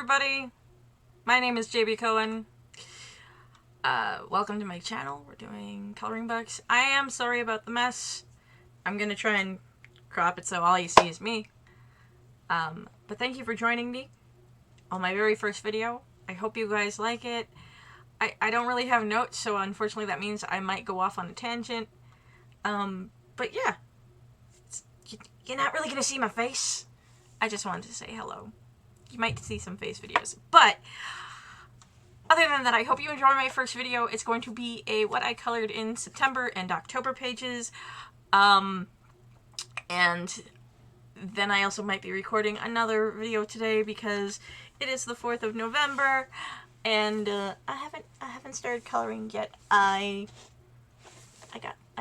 everybody. My name is jbcohen. Welcome to my channel. We're doing coloring books. I am sorry about the mess. I'm gonna try and crop it so all you see is me. But thank you for joining me on my very first video. I hope you guys like it. I don't really have notes, so unfortunately that means I might go off on a tangent. But yeah. You're not really gonna see my face. I just wanted to say hello. You might see some face videos. But other than that, I hope you enjoy my first video. It's going to be a what I colored in September and October pages. And then I also might be recording another video today because it is the 4th of November. And I haven't started coloring yet. I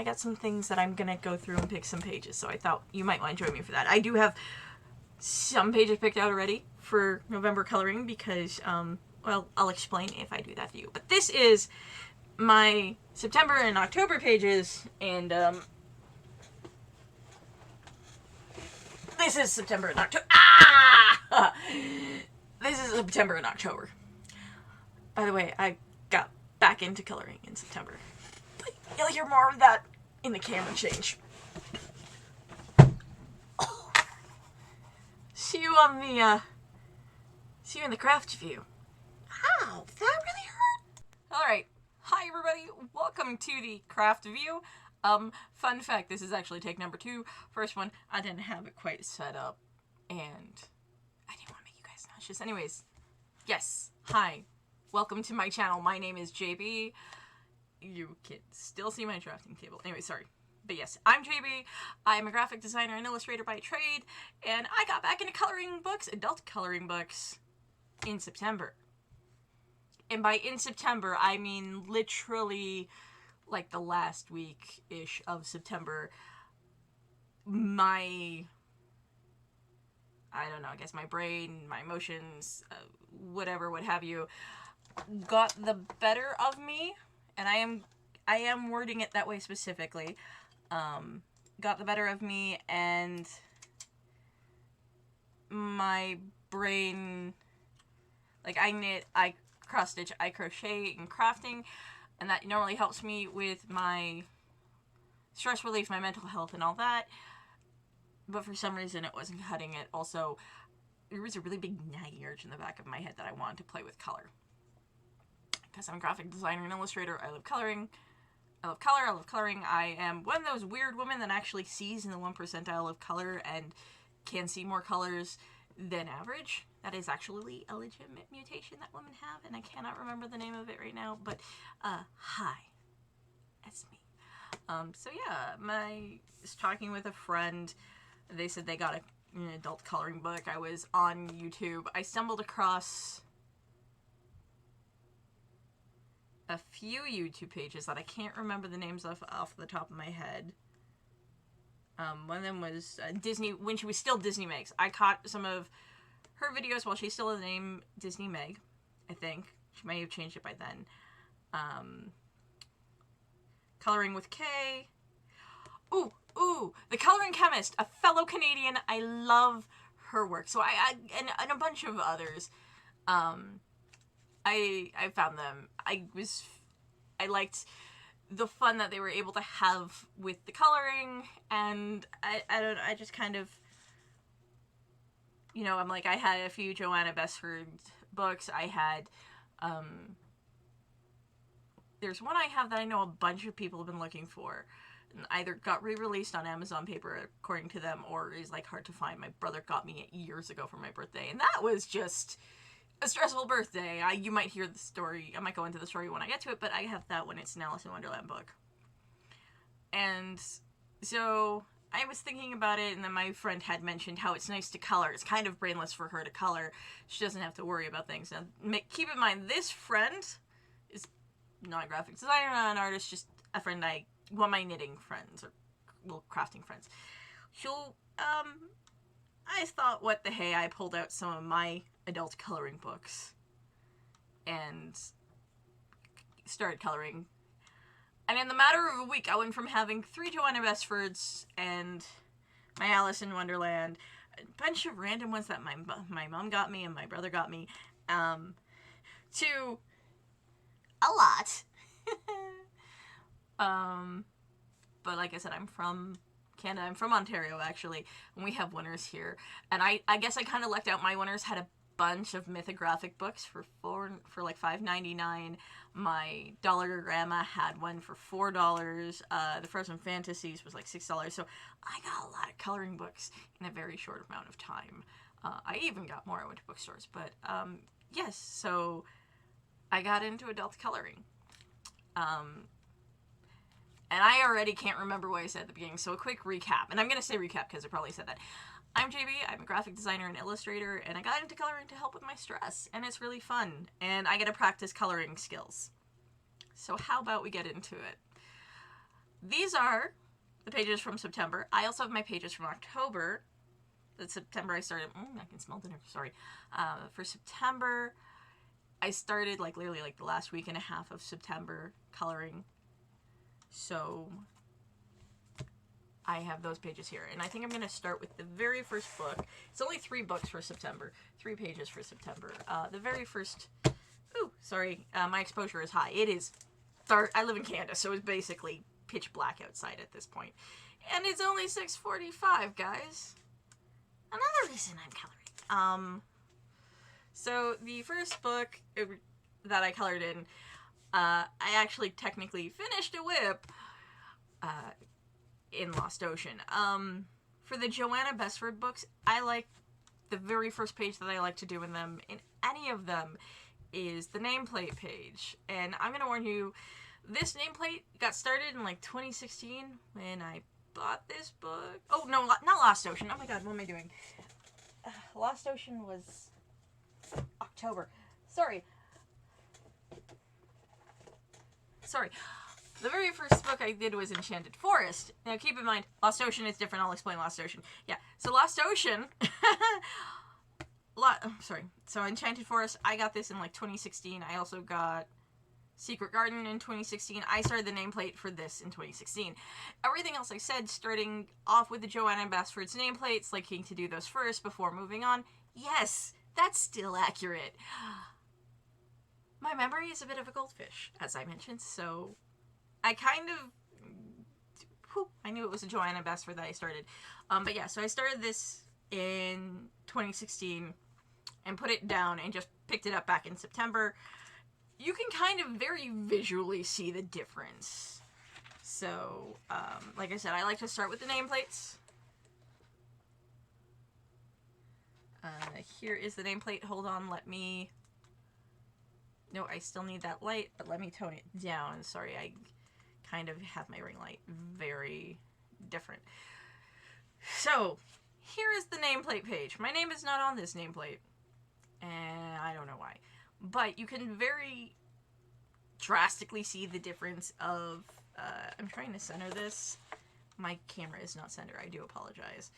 got some things that I'm gonna go through and pick some pages, so I thought you might want to join me for that. I do have some pages picked out already for November coloring because, well, I'll explain if I do that to you. But this is my September and October pages, and, this is September and October. Ah! This is September and October. By the way, I got back into coloring in September. But you'll hear more of that in the camera change. Oh. See you in the craft view. Ow, that really hurt. Alright, hi everybody, welcome to the craft view. Fun fact, this is actually take number 2. First one, I didn't have it quite set up, and I didn't want to make you guys nauseous. Anyways, yes, hi, welcome to my channel. My name is JB. You can still see my drafting table. Anyway, sorry. But yes, I'm JB. I'm a graphic designer and illustrator by trade, and I got back into coloring books, adult coloring books, in September. And by in September, I mean literally like the last week-ish of September. I don't know, I guess my brain, my emotions, whatever, what have you, got the better of me. And I am wording it that way specifically. Got the better of me, and my brain, like, I knit, I cross stitch, I crochet and crafting, and that normally helps me with my stress relief, my mental health, and all that. But for some reason, it wasn't cutting it. Also, there was a really big nagging urge in the back of my head that I wanted to play with color. Because I'm a graphic designer and illustrator, I love coloring. I love color, I love coloring. I am one of those weird women that actually sees in the 1 percentile of color and can see more colors than average. That is actually a legitimate mutation that women have, and I cannot remember the name of it right now, but, hi. That's me. So yeah, I was talking with a friend. They said they got an adult coloring book. I was on YouTube. I stumbled across a few YouTube pages that I can't remember the names of off the top of my head. One of them was Disney, when she was still Disney Megs. I caught some of her videos while she's still the name Disney Meg, I think. She may have changed it by then. Coloring with K. Ooh, The Coloring Chemist, a fellow Canadian. I love her work. So and a bunch of others. I found them. I liked the fun that they were able to have with the coloring, and I just kind of, you know, I'm like, I had a few Joanna Besford books. I had, there's one I have that I know a bunch of people have been looking for, and either got re-released on Amazon paper, according to them, or is, like, hard to find. My brother got me it years ago for my birthday, and that was just a stressful birthday. You might hear the story. I might go into the story when I get to it, but I have that when it's an Alice in Wonderland book. And so I was thinking about it, and then my friend had mentioned how it's nice to color. It's kind of brainless for her to color. She doesn't have to worry about things. Now, keep in mind, this friend is not a graphic designer, not an artist, just a friend one of my knitting friends, or, well, crafting friends. I thought, what the hey, I pulled out some of my adult coloring books and started coloring. And in the matter of a week, I went from having 3 Joanna Besfords and my Alice in Wonderland, a bunch of random ones that my mom got me and my brother got me, to a lot. But like I said, I'm from Canada. I'm from Ontario, actually, and we have winners here. And I guess I kind of lucked out. My winners had a bunch of mythographic books for like $5.99. My Dollarama had one for $4. The Frozen Fantasies was like $6. So I got a lot of coloring books in a very short amount of time. I even got more. I went to bookstores, but yes. So I got into adult coloring. And I already can't remember what I said at the beginning, so a quick recap. And I'm going to say recap because I probably said that. I'm JB, I'm a graphic designer and illustrator, and I got into coloring to help with my stress, and it's really fun, and I get to practice coloring skills. So how about we get into it? These are the pages from September. I also have my pages from October. That's September I started, I can smell dinner, sorry. For September, I started like literally like the last week and a half of September coloring. So I have those pages here, and I think I'm going to start with the very first book. It's only 3 books for September, 3 pages for September. The very first, my exposure is high. It is dark. I live in Canada, so it's basically pitch black outside at this point. And it's only 6:45, guys. Another reason I'm coloring. So the first book that I colored in, I actually technically finished a whip in Lost Ocean. For the Joanna Besford books, I like the very first page that I like to do in them, in any of them, is the nameplate page. And I'm going to warn you, this nameplate got started in like 2016 when I bought this book. Oh, no, not Lost Ocean. Oh my god, what am I doing? Lost Ocean was October. Sorry. The very first book I did was Enchanted Forest. Now keep in mind, Lost Ocean is different. I'll explain Lost Ocean. Yeah, so Lost Ocean... So Enchanted Forest, I got this in like 2016. I also got Secret Garden in 2016. I started the nameplate for this in 2016. Everything else I said, starting off with the Joanna Basford's nameplates, liking to do those first before moving on. Yes, that's still accurate. My memory is a bit of a goldfish, as I mentioned, so I kind of... I knew it was a Joanna Basford that I started. But yeah, so I started this in 2016 and put it down and just picked it up back in September. You can kind of very visually see the difference. So, like I said, I like to start with the nameplates. Here is the nameplate. Hold on, let me... No, I still need that light, but let me tone it down. Sorry, I kind of have my ring light very different. So, here is the nameplate page. My name is not on this nameplate, and I don't know why. But you can very drastically see the difference of... I'm trying to center this. My camera is not centered. I do apologize.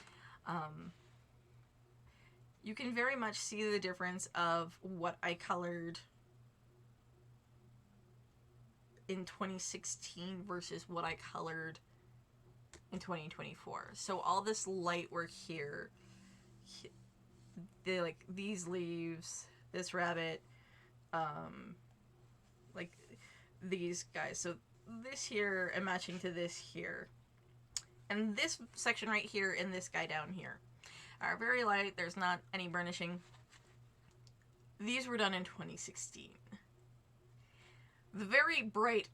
You can very much see the difference of what I colored in 2016 versus what I colored in 2024. So all this light work here, like these leaves, this rabbit, like these guys. So this here and matching to this here, and this section right here and this guy down here are very light. There's not any burnishing. These were done in 2016. The very bright,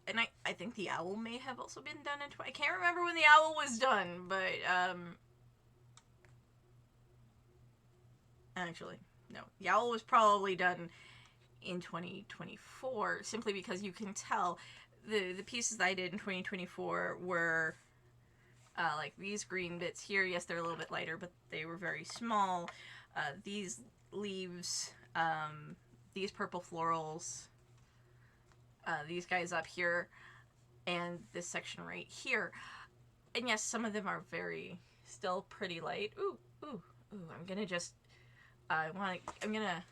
and I think the owl may have also been done in... I can't remember when the owl was done, but, actually, no. The owl was probably done in 2024, simply because you can tell the pieces that I did in 2024 were, like, these green bits here. Yes, they're a little bit lighter, but they were very small. These leaves, these purple florals... these guys up here, and this section right here. And yes, some of them are still pretty light. Ooh, I'm gonna just, I'm gonna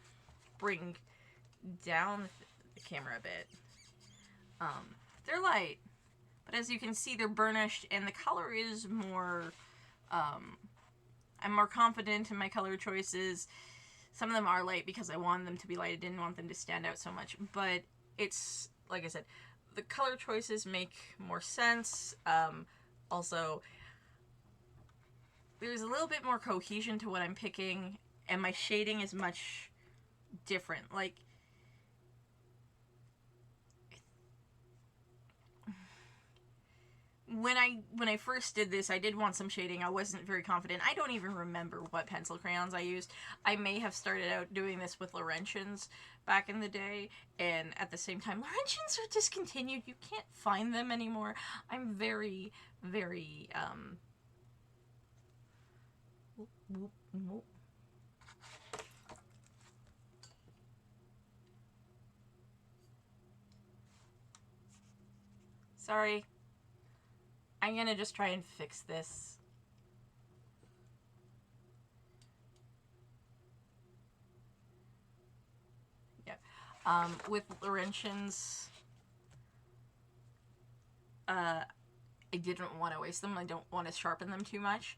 bring down the camera a bit. They're light, but as you can see, they're burnished, and the color is more, I'm more confident in my color choices. Some of them are light because I wanted them to be light. I didn't want them to stand out so much. But it's, like I said, the color choices make more sense. Also, there's a little bit more cohesion to what I'm picking, and my shading is much different. Like, when I first did this, I did want some shading. I wasn't very confident. I don't even remember what pencil crayons I used. I may have started out doing this with Laurentians back in the day, and at the same time, Laurentians are discontinued. You can't find them anymore. I'm very, very, sorry. I'm gonna just try and fix this. Yeah. With Laurentians, I didn't want to waste them. I don't want to sharpen them too much.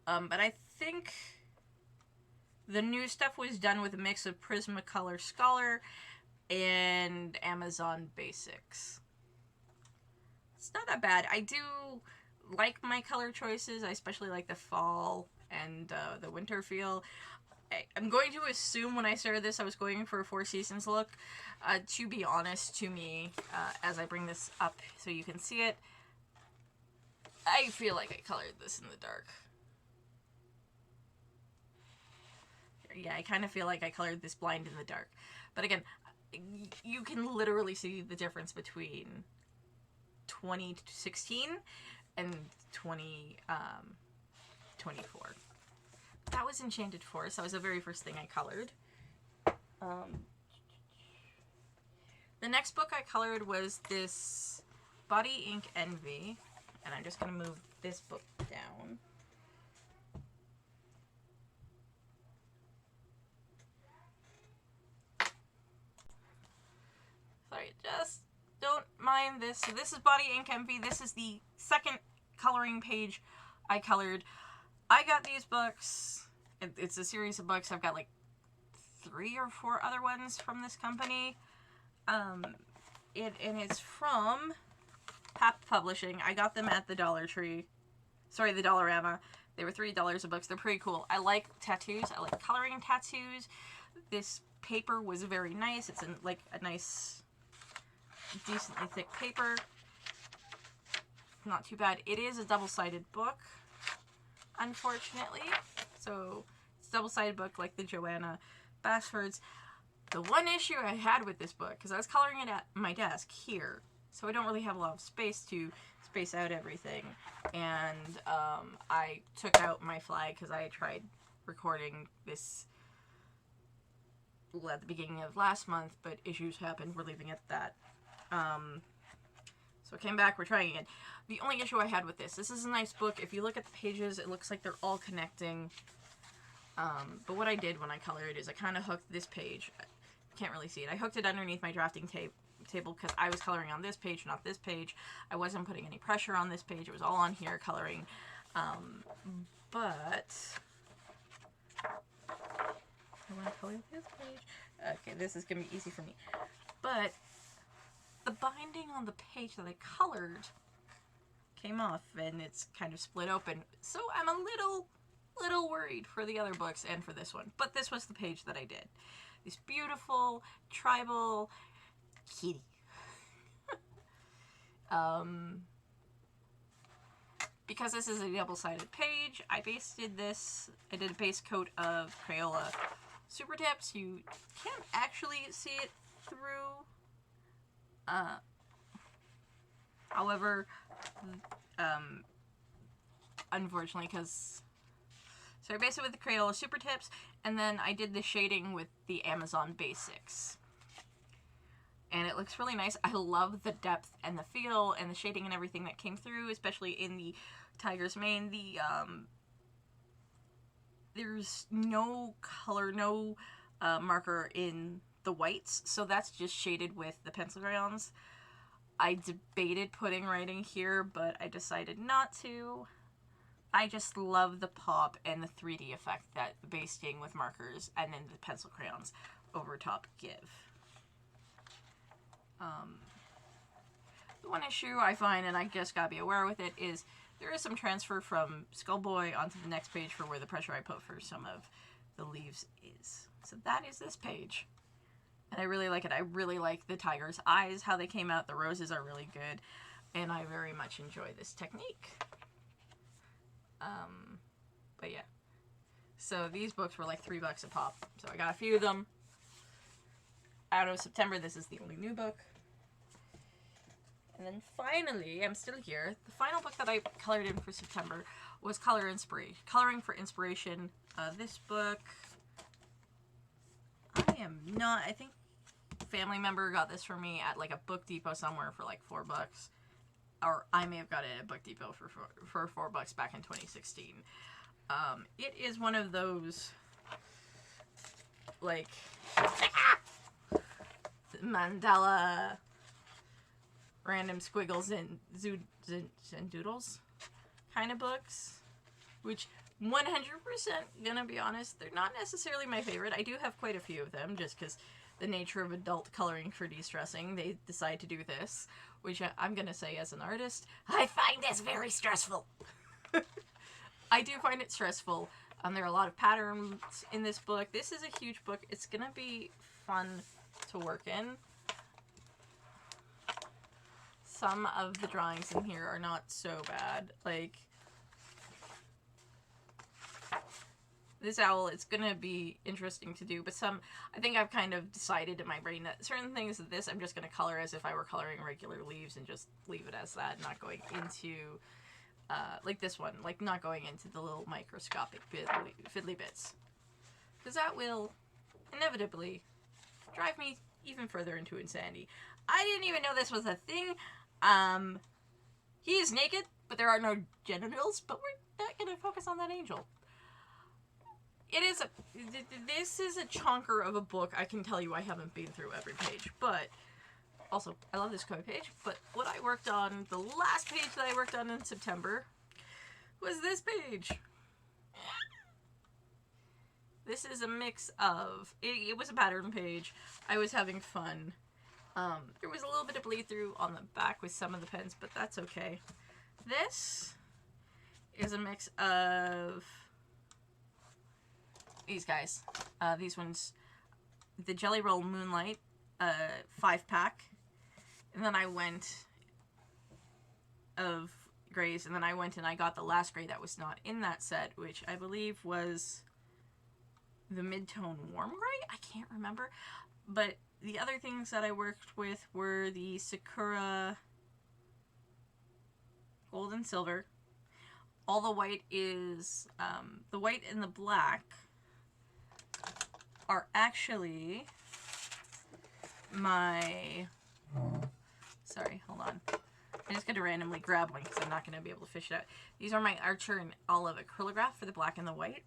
But I think the new stuff was done with a mix of Prismacolor Scholar and Amazon Basics. It's not that bad. I do like my color choices. I especially like the fall and the winter feel. I'm going to assume when I started this I was going for a Four Seasons look. To be honest, to me, as I bring this up so you can see it, I feel like I colored this in the dark. Yeah, I kind of feel like I colored this blind in the dark. But again, you can literally see the difference between 2016 and 2024. That was Enchanted Forest. That was the very first thing I colored. The next book I colored was this Body Ink Envy. And I'm just going to move this book down. Sorry, just don't mind this. So this is Body Ink Envy. This is the second coloring page I colored. I got these books. It's a series of books. I've got like 3 or 4 other ones from this company. And it's from Sept Publishing. I got them at the Dollar Tree. Sorry, the Dollarama. They were $3 a book. They're pretty cool. I like tattoos. I like coloring tattoos. This paper was very nice. It's like a nice, decently thick paper. Not too bad. It is a double-sided book, unfortunately. So it's a double-sided book like the Joanna Basfords. The one issue I had with this book, because I was coloring it at my desk here, so I don't really have a lot of space to space out everything. And I took out my flag because I tried recording this at the beginning of last month, but issues happened. We're leaving it at that. So I came back. We're trying again. The only issue I had with this is a nice book. If you look at the pages, it looks like they're all connecting. But what I did when I colored is I kind of hooked this page. Can't really see it. I hooked it underneath my drafting table because I was coloring on this page, not this page. I wasn't putting any pressure on this page. It was all on here coloring. But I want to color this page. Okay, this is going to be easy for me. But the binding on the page that I colored came off and it's kind of split open. So I'm a little worried for the other books and for this one. But this was the page that I did. This beautiful tribal kitty. Because this is a double-sided page, I did a base coat of Crayola Super Tips. You can't actually see it through. However, unfortunately, so I based it with the Crayola Super Tips, and then I did the shading with the Amazon Basics. And it looks really nice. I love the depth and the feel and the shading and everything that came through, especially in the tiger's mane. There's no color, no marker in the whites, so that's just shaded with the pencil crayons. I debated putting writing here, but I decided not to. I just love the pop and the 3D effect that the basting with markers and then the pencil crayons over top give. The one issue I find, and I just gotta be aware with it, is there is some transfer from Skullboy onto the next page for where the pressure I put for some of the leaves is. So that is this page. And I really like it. I really like the tiger's eyes, how they came out. The roses are really good. And I very much enjoy this technique. But yeah. So these books were like $3 a pop. So I got a few of them. Out of September, this is the only new book. And then finally, I'm still here. The final book that I colored in for September was Coloring for Inspiration. This book, I think a family member got this for me at like a Book Depot somewhere for like $4. Or I may have got it at Book Depot for $4 back in 2016. It is one of those, like, mandala, random squiggles and doodles kind of books, which 100%, gonna be honest, they're not necessarily my favorite. I do have quite a few of them, just because the nature of adult coloring for de-stressing, they decide to do this, which I'm gonna say as an artist, I find this very stressful. I do find it stressful. There are a lot of patterns in this book. This is a huge book. It's gonna be fun to work in. Some of the drawings in here are not so bad. Like, this owl, it's gonna be interesting to do, but I think I've kind of decided in my brain that certain things of this I'm just gonna color as if I were coloring regular leaves and just leave it as that, not going into, like this one, like not going into the little microscopic fiddly bits. Because that will inevitably drive me even further into insanity. I didn't even know this was a thing. He is naked, but there are no genitals, but we're not gonna focus on that angel. This is a chonker of a book. I can tell you I haven't been through every page, but also, I love this cover page, but what I worked on, the last page that I worked on in September, was this page. This is a mix of, it was a pattern page. I was having fun. There was a little bit of bleed through on the back with some of the pens, but that's okay. This is a mix of these guys. These ones, the Jelly Roll Moonlight 5-pack. And then I went of grays, and then I went and I got the last gray that was not in that set, which I believe was the mid-tone warm gray? I can't remember. But the other things that I worked with were the Sakura Gold and Silver. All the white is, the white and the black are actually my, sorry, hold on. I'm just going to randomly grab one because I'm not going to be able to fish it out. These are my Archer and Olive acrylograph for the black and the white.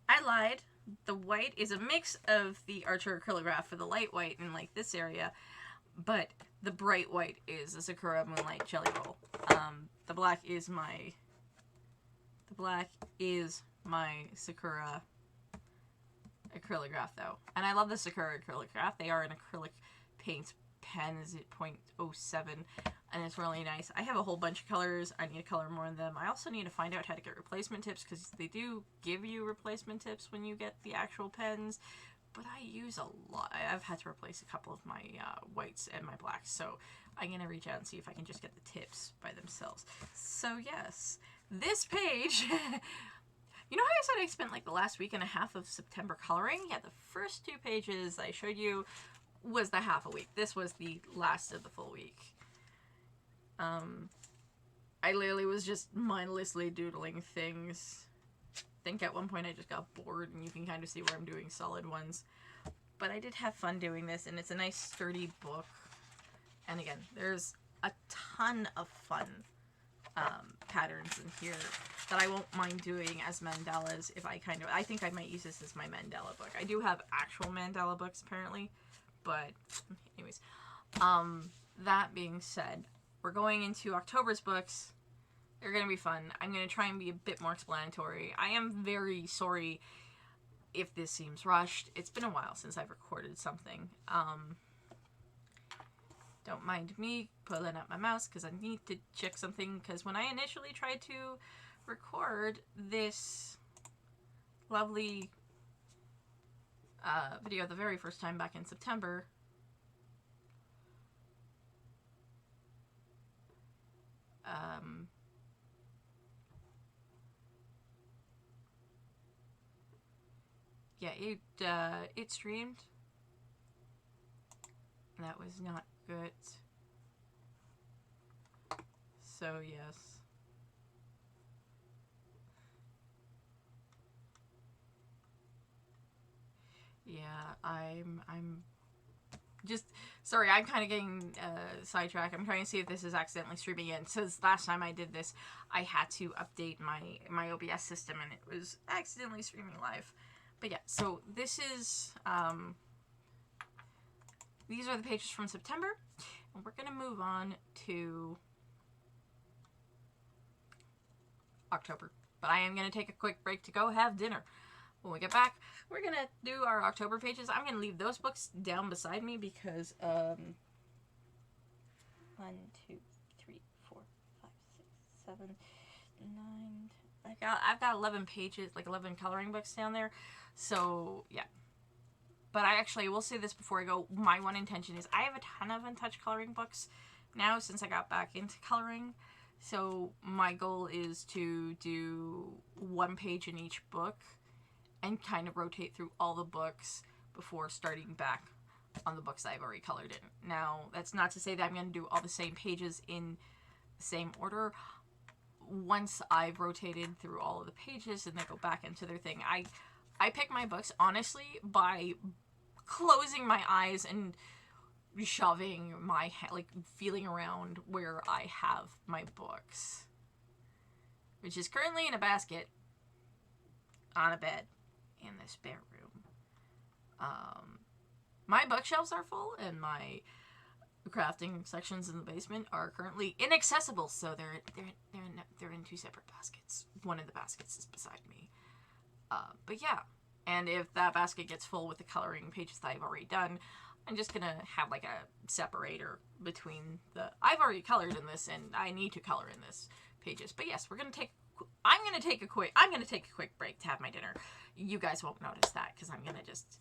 I lied. The white is a mix of the Archer acrylograph for the light white in like this area, but the bright white is the Sakura Moonlight Jelly Roll. The black is my Sakura acrylograph though. And I love the Sakura acrylograph. They are an acrylic paint pen, is it 0.07, and it's really nice. I have a whole bunch of colors. I need to color more of them. I also need to find out how to get replacement tips, because they do give you replacement tips when you get the actual pens, but I use a lot. I've had to replace a couple of my whites and my blacks, so I'm going to reach out and see if I can just get the tips by themselves. So yes, this page, you know how I said I spent like the last week and a half of September coloring? Yeah, the first 2 pages I showed you was the half a week. This was the last of the full week. I literally was just mindlessly doodling things. I think at one point I just got bored, and you can kind of see where I'm doing solid ones. But I did have fun doing this, and it's a nice sturdy book. And again, there's a ton of fun patterns in here that I won't mind doing as mandalas if I think I might use this as my mandala book. I do have actual mandala books apparently, but anyways, that being said, we're going into October's books. They're gonna be fun. I'm gonna try and be a bit more explanatory. I am very sorry if this seems rushed. It's been a while since I've recorded something. Don't mind me pulling up my mouse because I need to check something, because when I initially tried to record this lovely video the very first time back in September, yeah, it streamed. That was not good. So yes. Yeah, I'm just sorry, I'm kind of getting sidetracked. I'm trying to see if this is accidentally streaming in. Since last time I did this, I had to update my OBS system and it was accidentally streaming live. But yeah, so this is these are the pages from September, and we're gonna move on to October. But I am gonna take a quick break to go have dinner. When we get back, we're gonna do our October pages. I'm gonna leave those books down beside me because 1, 2, 3, 4, 5, 6, 7, 9. I've got 11 pages, like 11 coloring books down there. So yeah. But I actually will say this before I go. My one intention is I have a ton of untouched coloring books now since I got back into coloring. So my goal is to do 1 page in each book and kind of rotate through all the books before starting back on the books that I've already colored in. Now, that's not to say that I'm going to do all the same pages in the same order. Once I've rotated through all of the pages and they go back into their thing, I pick my books, honestly, by closing my eyes and shoving my, like, feeling around where I have my books. Which is currently in a basket on a bed in the spare room. My bookshelves are full and my crafting sections in the basement are currently inaccessible, so they're in 2 separate baskets. One of the baskets is beside me. But yeah, and if that basket gets full with the coloring pages that I've already done, I'm just gonna have like a separator between the I've already colored in this and I need to color in this pages. But yes, I'm gonna take a quick break to have my dinner. You guys won't notice that because I'm gonna just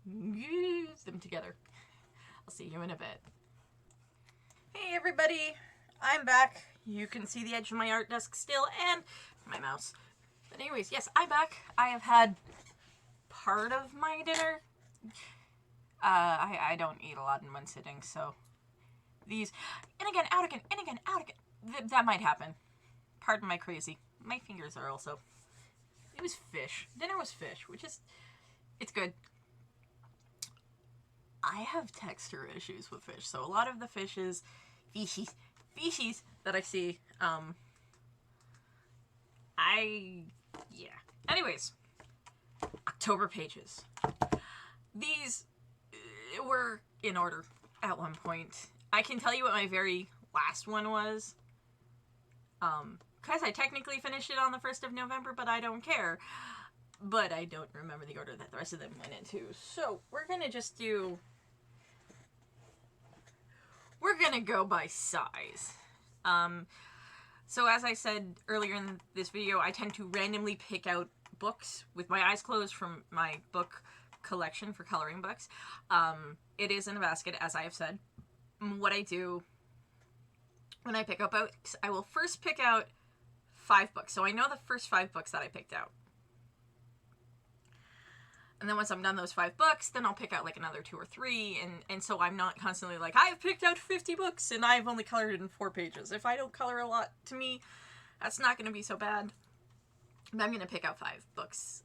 use them together. I'll see you in a bit. Hey everybody, I'm back. You can see the edge of my art desk still and my mouse. But anyways, yes, I'm back. I have had part of my dinner. I don't eat a lot in one sitting, so these in again, out again, in again, out again. That might happen. Pardon my crazy. My fingers are also. It was fish. Dinner was fish, which is, it's good. I have texture issues with fish, so a lot of the species that I see, yeah. Anyways, October pages. These were in order at one point. I can tell you what my very last one was. Because I technically finished it on the 1st of November, but I don't care. But I don't remember the order that the rest of them went into. So, we're gonna just do... We're gonna go by size. So as I said earlier in this video, I tend to randomly pick out books with my eyes closed from my book collection for coloring books. It is in a basket, as I have said. What I do when I pick up books, I will first pick out 5 books. So I know the first 5 books that I picked out. And then once I'm done those 5 books, then I'll pick out like another 2 or 3, and so I'm not constantly like, I've picked out 50 books and I've only colored it in 4 pages. If I don't color a lot, to me, that's not going to be so bad. But I'm going to pick out 5 books.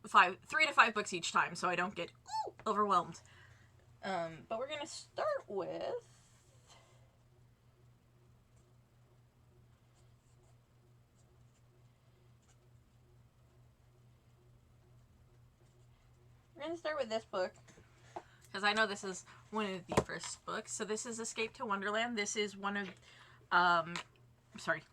3 to 5 books each time, so I don't get overwhelmed. But we're going to start with... We're going to start with this book, because I know this is one of the first books. So this is Escape to Wonderland. This is one of, sorry,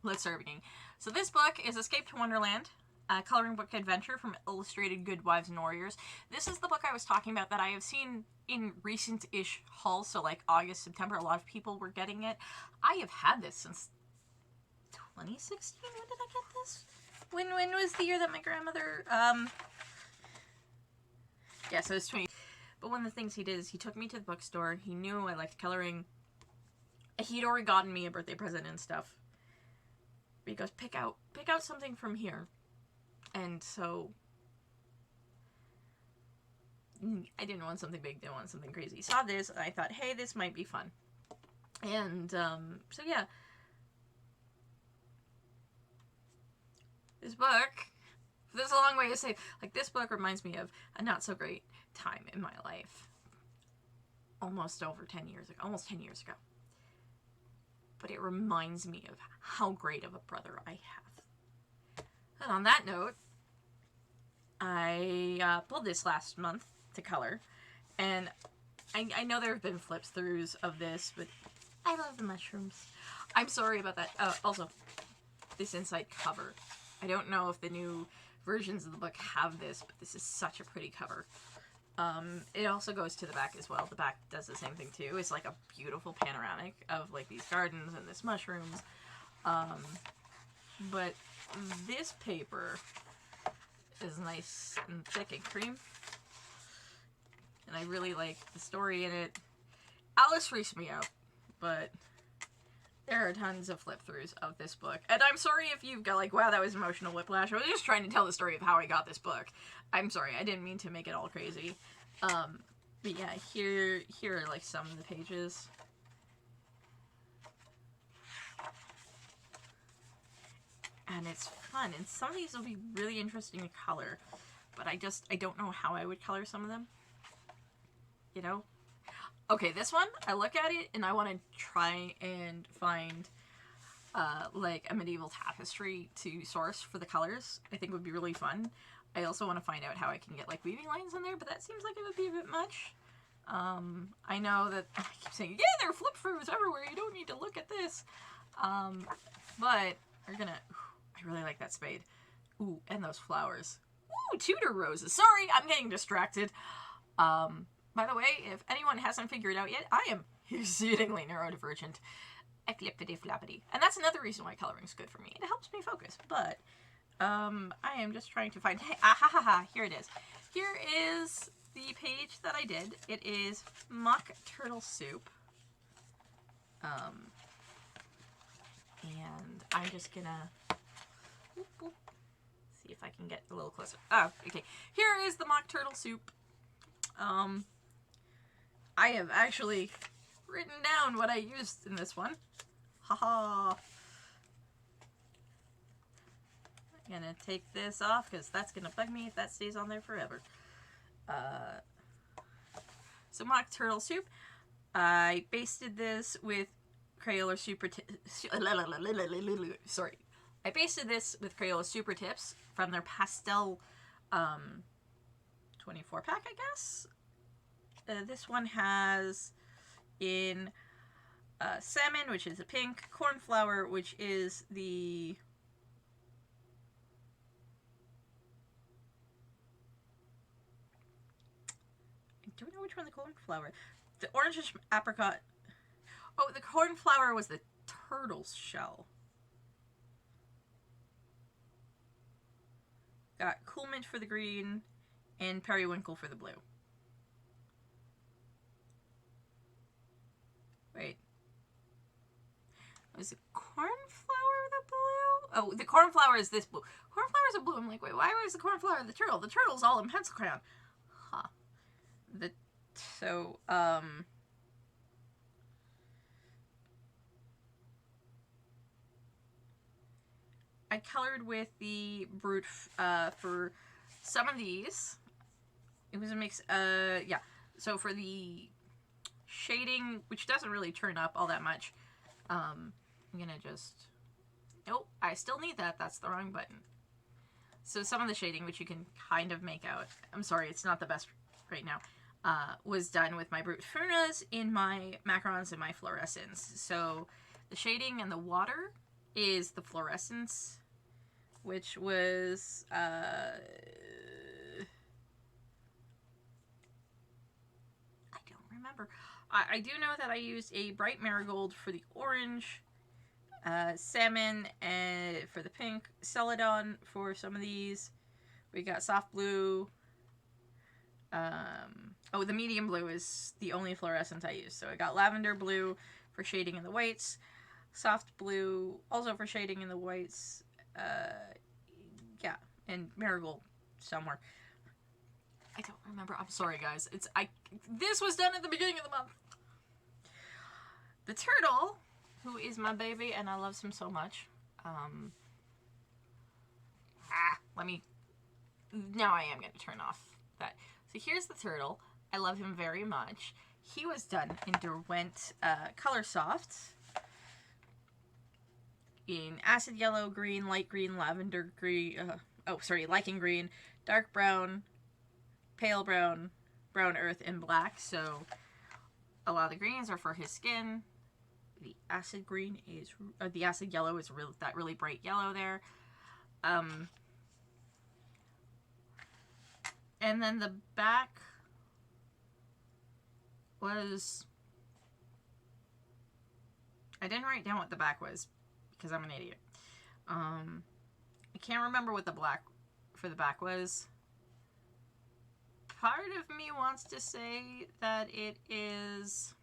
let's start beginning. So this book is Escape to Wonderland, a coloring book adventure from Illustrated Good Wives and Warriors. This is the book I was talking about that I have seen in recent-ish hauls, so like August, September, a lot of people were getting it. I have had this since 2016? When did I get this? When was the year that my grandmother, yeah, so it's 20. But one of the things he did is he took me to the bookstore. He knew I liked coloring. He'd already gotten me a birthday present and stuff. But he goes, pick out something from here. And so I didn't want something big, didn't want something crazy. Saw this, and I thought, hey, this might be fun. And so yeah. This book, this is a long way to say, like, this book reminds me of a not so great time in my life. Almost 10 years ago. But it reminds me of how great of a brother I have. And on that note, I pulled this last month to color, and I know there have been flip-throughs of this, but I love the mushrooms. I'm sorry about that. Also, this inside cover. I don't know if the new versions of the book have this, but this is such a pretty cover. It also goes to the back as well. The back does the same thing too. It's like a beautiful panoramic of like these gardens and this mushrooms. But this paper is nice and thick and cream. And I really like the story in it. Alice freaks me out, but there are tons of flip-throughs of this book. And I'm sorry if you've got like, wow, that was emotional whiplash. I was just trying to tell the story of how I got this book. I'm sorry, I didn't mean to make it all crazy. But yeah, here are like some of the pages. And it's fun. And some of these will be really interesting to color. But I don't know how I would color some of them. You know? Okay, this one, I look at it and I want to try and find like a medieval tapestry to source for the colors. I think would be really fun. I also want to find out how I can get like weaving lines in there, but that seems like it would be a bit much. I know that I keep saying, yeah, there are flip-throughs everywhere. You don't need to look at this. But we're gonna. I really like that spade. Ooh, and those flowers. Ooh, Tudor roses. Sorry, I'm getting distracted. By the way, if anyone hasn't figured it out yet, I am exceedingly neurodivergent. Eclipity-flappity. And that's another reason why coloring is good for me. It helps me focus. But I am just trying to find... Hey, here it is. Here is the page that I did. It is mock turtle soup. And I'm just gonna... see if I can get a little closer. Oh, okay. Here is the mock turtle soup. I have actually written down what I used in this one. Haha. I'm gonna take this off because that's gonna bug me if that stays on there forever. So mock turtle soup. I basted this with Crayola Super sorry. I basted this with Crayola Super Tips from their pastel 24 pack, I guess. This one has in salmon, which is a pink, cornflower, which is the I don't know which one the cornflower. The orange apricot. Oh, the cornflower was the turtle's shell. Got cool mint for the green and periwinkle for the blue. Wait. Was the cornflower the blue? Oh, the cornflower is this blue. Cornflower's a blue. I'm like, wait, why was the cornflower the turtle? The turtle's all in pencil crayon. Huh. I colored with the Brute for some of these. It was a mix, yeah. So for the shading, which doesn't really turn up all that much, I'm gonna just, nope, I still need that, that's the wrong button. So some of the shading, which you can kind of make out, I'm sorry, it's not the best right now, was done with my Brute Furnas in my macarons and my fluorescents. So the shading and the water is the Fluorescence, which was, I don't remember. I do know that I used a bright marigold for the orange, salmon for the pink, celadon for some of these. We got soft blue. Oh, the medium blue is the only fluorescent I use. So I got lavender blue for shading in the whites, soft blue also for shading in the whites. Yeah, and marigold somewhere. I don't remember. I'm sorry, guys. This was done at the beginning of the month. The turtle, who is my baby, and I love him so much. Now I am going to turn off that. So here's the turtle. I love him very much. He was done in Derwent Color Soft. In acid yellow, green, light green, lavender green, lichen green, dark brown, pale brown, brown earth, and black. So a lot of the greens are for his skin. The acid green is, the acid yellow is that really bright yellow there. And then the back was, I didn't write down what the back was because I'm an idiot. I can't remember what the black for the back was. Part of me wants to say that it is,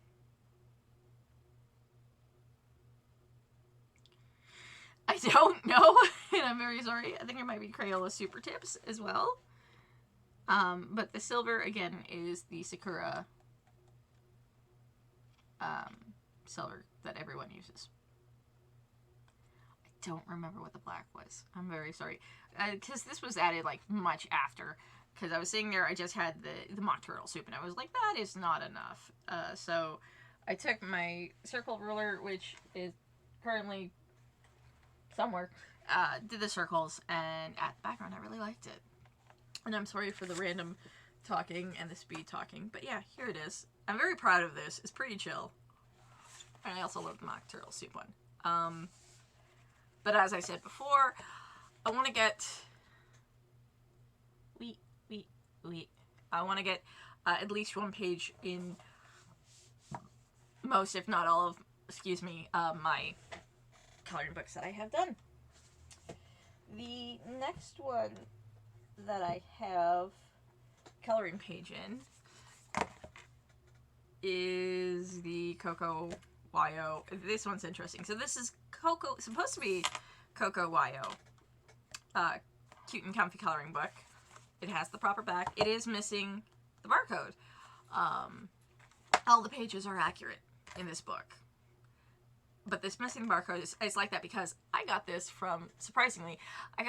I don't know, and I'm very sorry. I think it might be Crayola Super Tips as well. But the silver, again, is the Sakura silver that everyone uses. I don't remember what the black was. I'm very sorry. Because this was added, like, much after. Because I was sitting there, I just had the mock turtle soup, and I was like, that is not enough. So I took my circle ruler, which is currently somewhere, did the circles, and at the background, I really liked it. And I'm sorry for the random talking and the speed talking, but yeah, here it is. I'm very proud of this. It's pretty chill. And I also love the mock turtle soup one. But as I said before, I want to get, I want to get at least one page in most, if not all of, my coloring books that I have done. The next one that I have coloring page in is the Coco YO. This one's interesting. So this is supposed to be Coco YO. Cute and comfy coloring book. It has the proper back. It is missing the barcode. All the pages are accurate in this book. But this missing barcode is like that because I got this from, surprisingly, I'm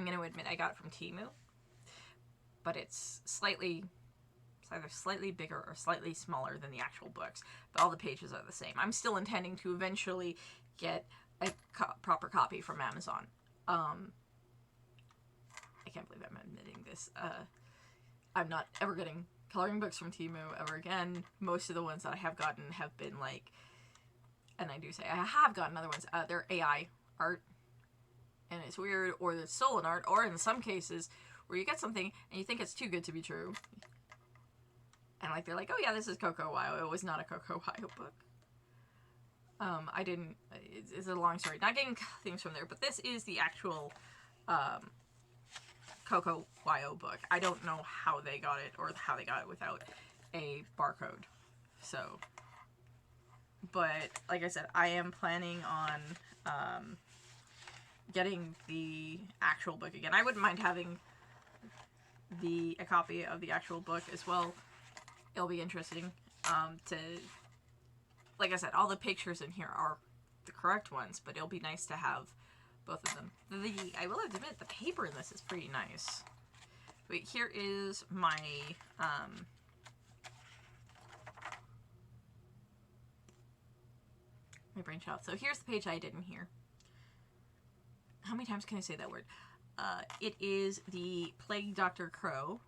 going to admit I got it from Temu. But it's either slightly bigger or slightly smaller than the actual books. But all the pages are the same. I'm still intending to eventually get a proper copy from Amazon. I can't believe I'm admitting this. I'm not ever getting coloring books from Temu ever again. Most of the ones that I have gotten have been like, and I do say I have gotten other ones, they're AI art, and it's weird, or it's stolen art, or in some cases where you get something and you think it's too good to be true, and like they're like, oh yeah, this is Coco YO. It was not a Coco YO book. It's a long story, not getting things from there, but this is the actual Coco YO book. I don't know how they got it, or how they got it without a barcode. So, but like I said, I am planning on getting the actual book again. I wouldn't mind having a copy of the actual book as well. It'll be interesting to, like I said, all the pictures in here are the correct ones, but it'll be nice to have both of them. I will have to admit, the paper in this is pretty nice. Wait, here is my, my brain child. So here's the page I didn't hear. How many times can I say that word? It is the Plague Dr. Crow.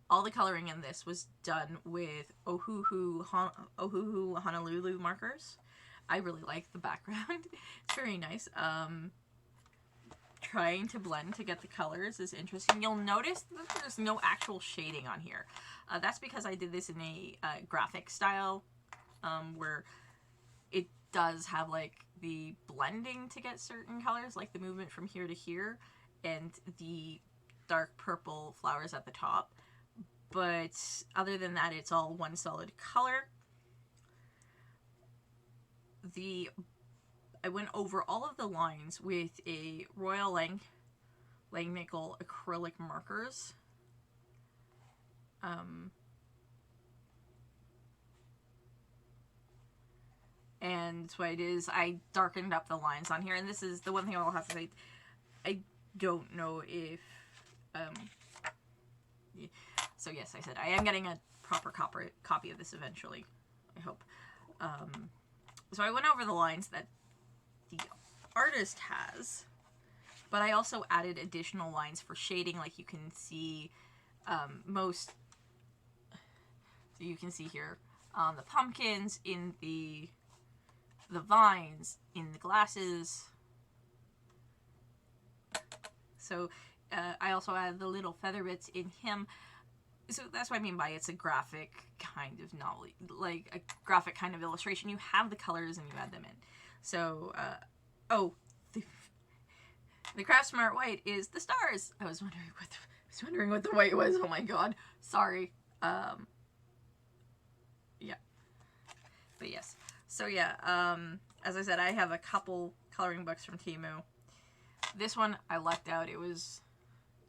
All the coloring in this was done with Ohuhu Honolulu markers. I really like the background. It's very nice. Trying to blend to get the colors is interesting. You'll notice that there's no actual shading on here. That's because I did this in a graphic style, where it does have like the blending to get certain colors, like the movement from here to here, and the dark purple flowers at the top. But other than that, it's all one solid color. I went over all of the lines with a Royal Langnickel acrylic markers. And what it is, I darkened up the lines on here, and this is the one thing I'll have to say. I don't know if, so yes, I said I am getting a proper copy of this eventually, I hope. So I went over the lines that the artist has, but I also added additional lines for shading, like you can see, so you can see here, the pumpkins, in the vines, in the glasses. So I also added the little feather bits in him. So that's what I mean by it's a graphic kind of novel, like a graphic kind of illustration. You have the colors and you add them in. So, the Craft Smart White is the stars. I was wondering what the white was. Oh my god. Sorry. Yeah. But yes. So yeah, as I said, I have a couple coloring books from Temu. This one I lucked out. It was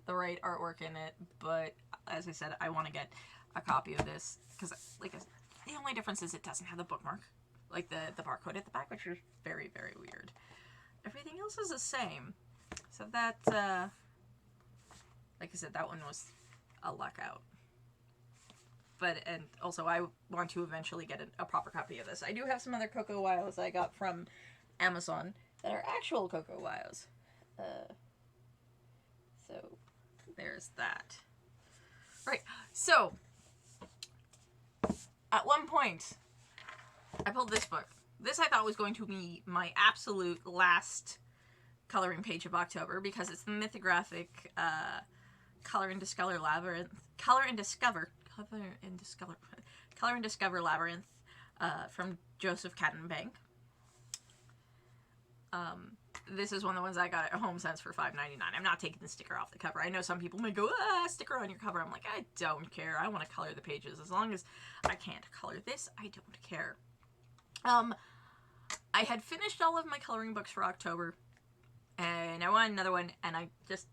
the right artwork in it, but as I said, I want to get a copy of this because, like, the only difference is it doesn't have the bookmark, like the barcode at the back, which is very, very weird. Everything else is the same. So that, like I said, that one was a luck out. But, and also I want to eventually get a proper copy of this. I do have some other Cocoa Wiles I got from Amazon that are actual Cocoa Wiles. So there's that. Right, so at one point I pulled this book. This I thought was going to be my absolute last coloring page of October because it's the mythographic Color and Discover Labyrinth from Joseph Cattenbank. This is one of the ones I got at Home Sense for $5.99. I'm not taking the sticker off the cover. I know some people may go, sticker on your cover. I'm like, I don't care. I want to color the pages. As long as I can't color this, I don't care. I had finished all of my coloring books for October, and I wanted another one, and I just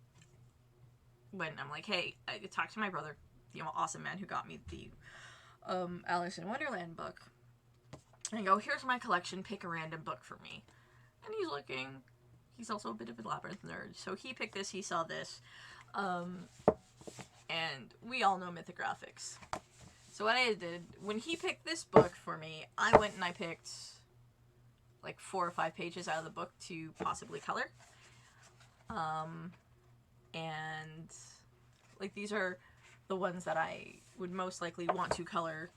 went, I'm like, hey, I talked to my brother, the awesome man who got me the Alice in Wonderland book, and I go, here's my collection, pick a random book for me. And he's looking. He's also a bit of a Labyrinth nerd. So he picked this, he saw this. And we all know mythographics. So what I did, when he picked this book for me, I went and I picked like 4 or 5 pages out of the book to possibly color. And like these are the ones that I would most likely want to color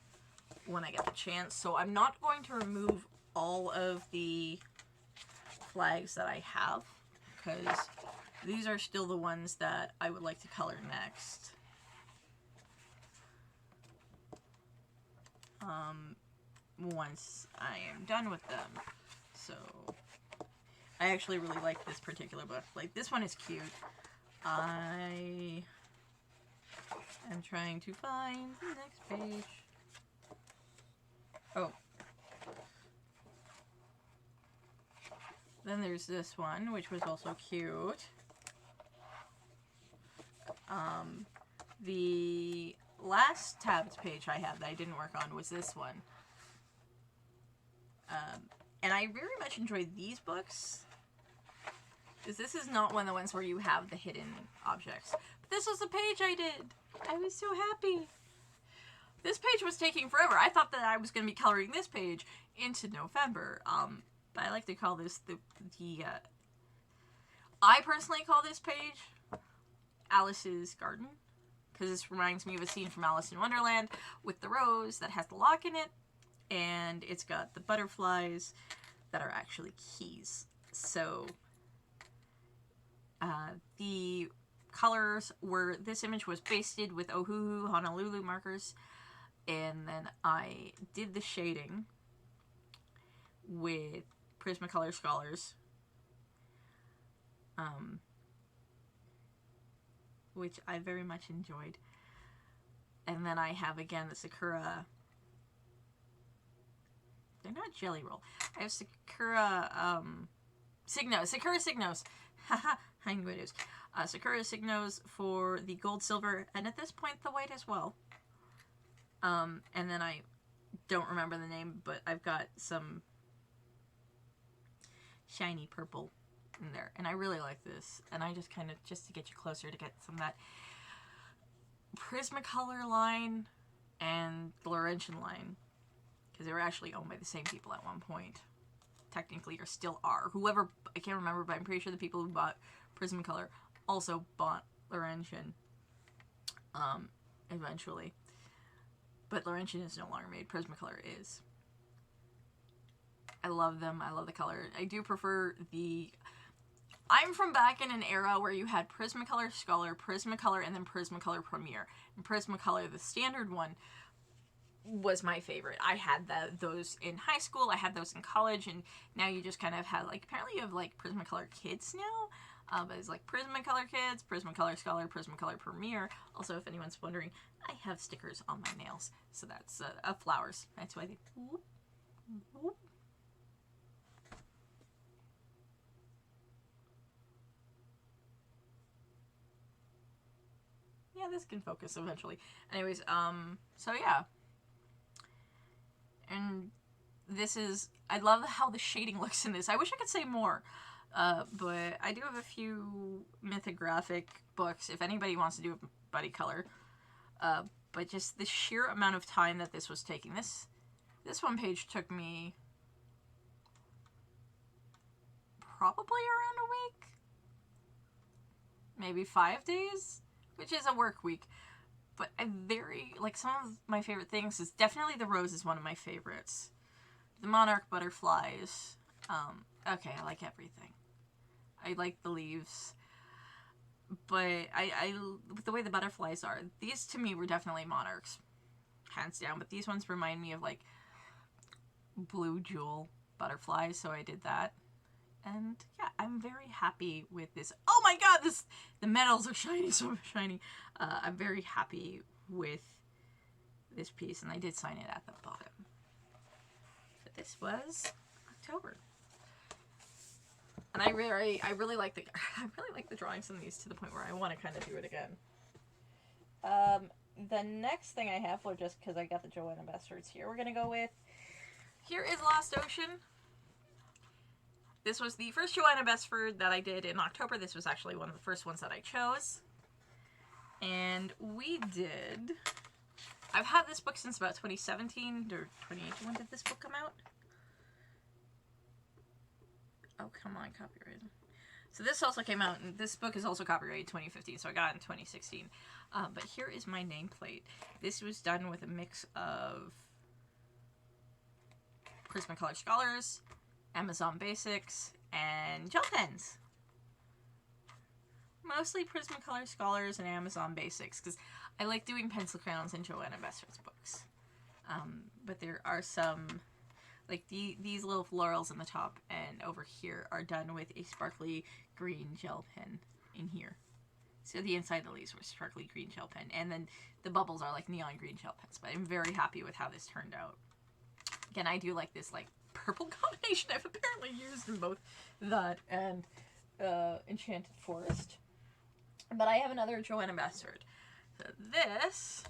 when I get the chance. So I'm not going to remove all of the flags that I have, because these are still the ones that I would like to color next. Once I am done with them. So I actually really like this particular book. Like, this one is cute. I am trying to find the next page. Oh. Then there's this one, which was also cute. The last tabs page I had that I didn't work on was this one. And I very much enjoyed these books, because this is not one of the ones where you have the hidden objects. But this was the page I did. I was so happy. This page was taking forever. I thought that I was going to be coloring this page into November. But I like to call this I personally call this page Alice's Garden, because this reminds me of a scene from Alice in Wonderland with the rose that has the lock in it, and it's got the butterflies that are actually keys. So the colors were, this image was basted with Ohuhu Honolulu markers, and then I did the shading with Prismacolor Scholars, which I very much enjoyed. And then I have, again, the Sakura, they're not Jelly Roll. I have Sakura, Sakura Signos. Haha, Hindwidows. Sakura Signos for the gold, silver, and at this point the white as well. And then I don't remember the name, but I've got some shiny purple in there. And I really like this. And I just kind of, just to get you closer, to get some of that Prismacolor line and the Laurentian line. Because they were actually owned by the same people at one point. Technically, or still are. Whoever, I can't remember, but I'm pretty sure the people who bought Prismacolor also bought Laurentian eventually. But Laurentian is no longer made. Prismacolor is. I love them. I love the color. I do prefer the... I'm from back in an era where you had Prismacolor Scholar, Prismacolor, and then Prismacolor Premier. And Prismacolor, the standard one, was my favorite. I had those in high school, I had those in college, and now you just kind of have, like, apparently you have, like, Prismacolor Kids now, but it's, like, Prismacolor Kids, Prismacolor Scholar, Prismacolor Premier. Also, if anyone's wondering, I have stickers on my nails, so that's, flowers. That's why they... Whoop, whoop. Yeah, this can focus eventually. Anyways, so yeah. And this is, I love how the shading looks in this. I wish I could say more, but I do have a few mythographic books, if anybody wants to do a buddy color, but just the sheer amount of time that this was taking. This one page took me probably around a week, maybe 5 days, which is a work week. But I very, like, some of my favorite things is definitely the rose is one of my favorites. The monarch butterflies. Okay, I like everything. I like the leaves. But I the way the butterflies are, these to me were definitely monarchs. Hands down. But these ones remind me of, like, blue jewel butterflies, so I did that. And yeah, I'm very happy with this. Oh my god, the metals are shiny, so shiny. I'm very happy with this piece, and I did sign it at the bottom. But this was October, and I really like the drawings in these to the point where I want to kind of do it again. The next thing I have, well, just because I got the Joanna Bastards here, we're gonna go with, here is Lost Ocean. This was the first Joanna Bestford that I did in October. This was actually one of the first ones that I chose. And we did... I've had this book since about 2017 or 2018. When did this book come out? Oh, come on, copyright. So this also came out, and this book is also copyrighted 2015, so I got it in 2016. But here is my nameplate. This was done with a mix of Prismacolor Scholars, Amazon Basics, and gel pens. Mostly Prismacolor Scholars and Amazon Basics, because I like doing pencil crayons in Joanna Bestford's books. But there are some, like these little florals in the top and over here are done with a sparkly green gel pen in here. So the inside of the leaves were sparkly green gel pen, and then the bubbles are like neon green gel pens. But I'm very happy with how this turned out. Again, I do like this, like, purple combination I've apparently used in both that and Enchanted Forest. But I have another Joanna Bastard. So this...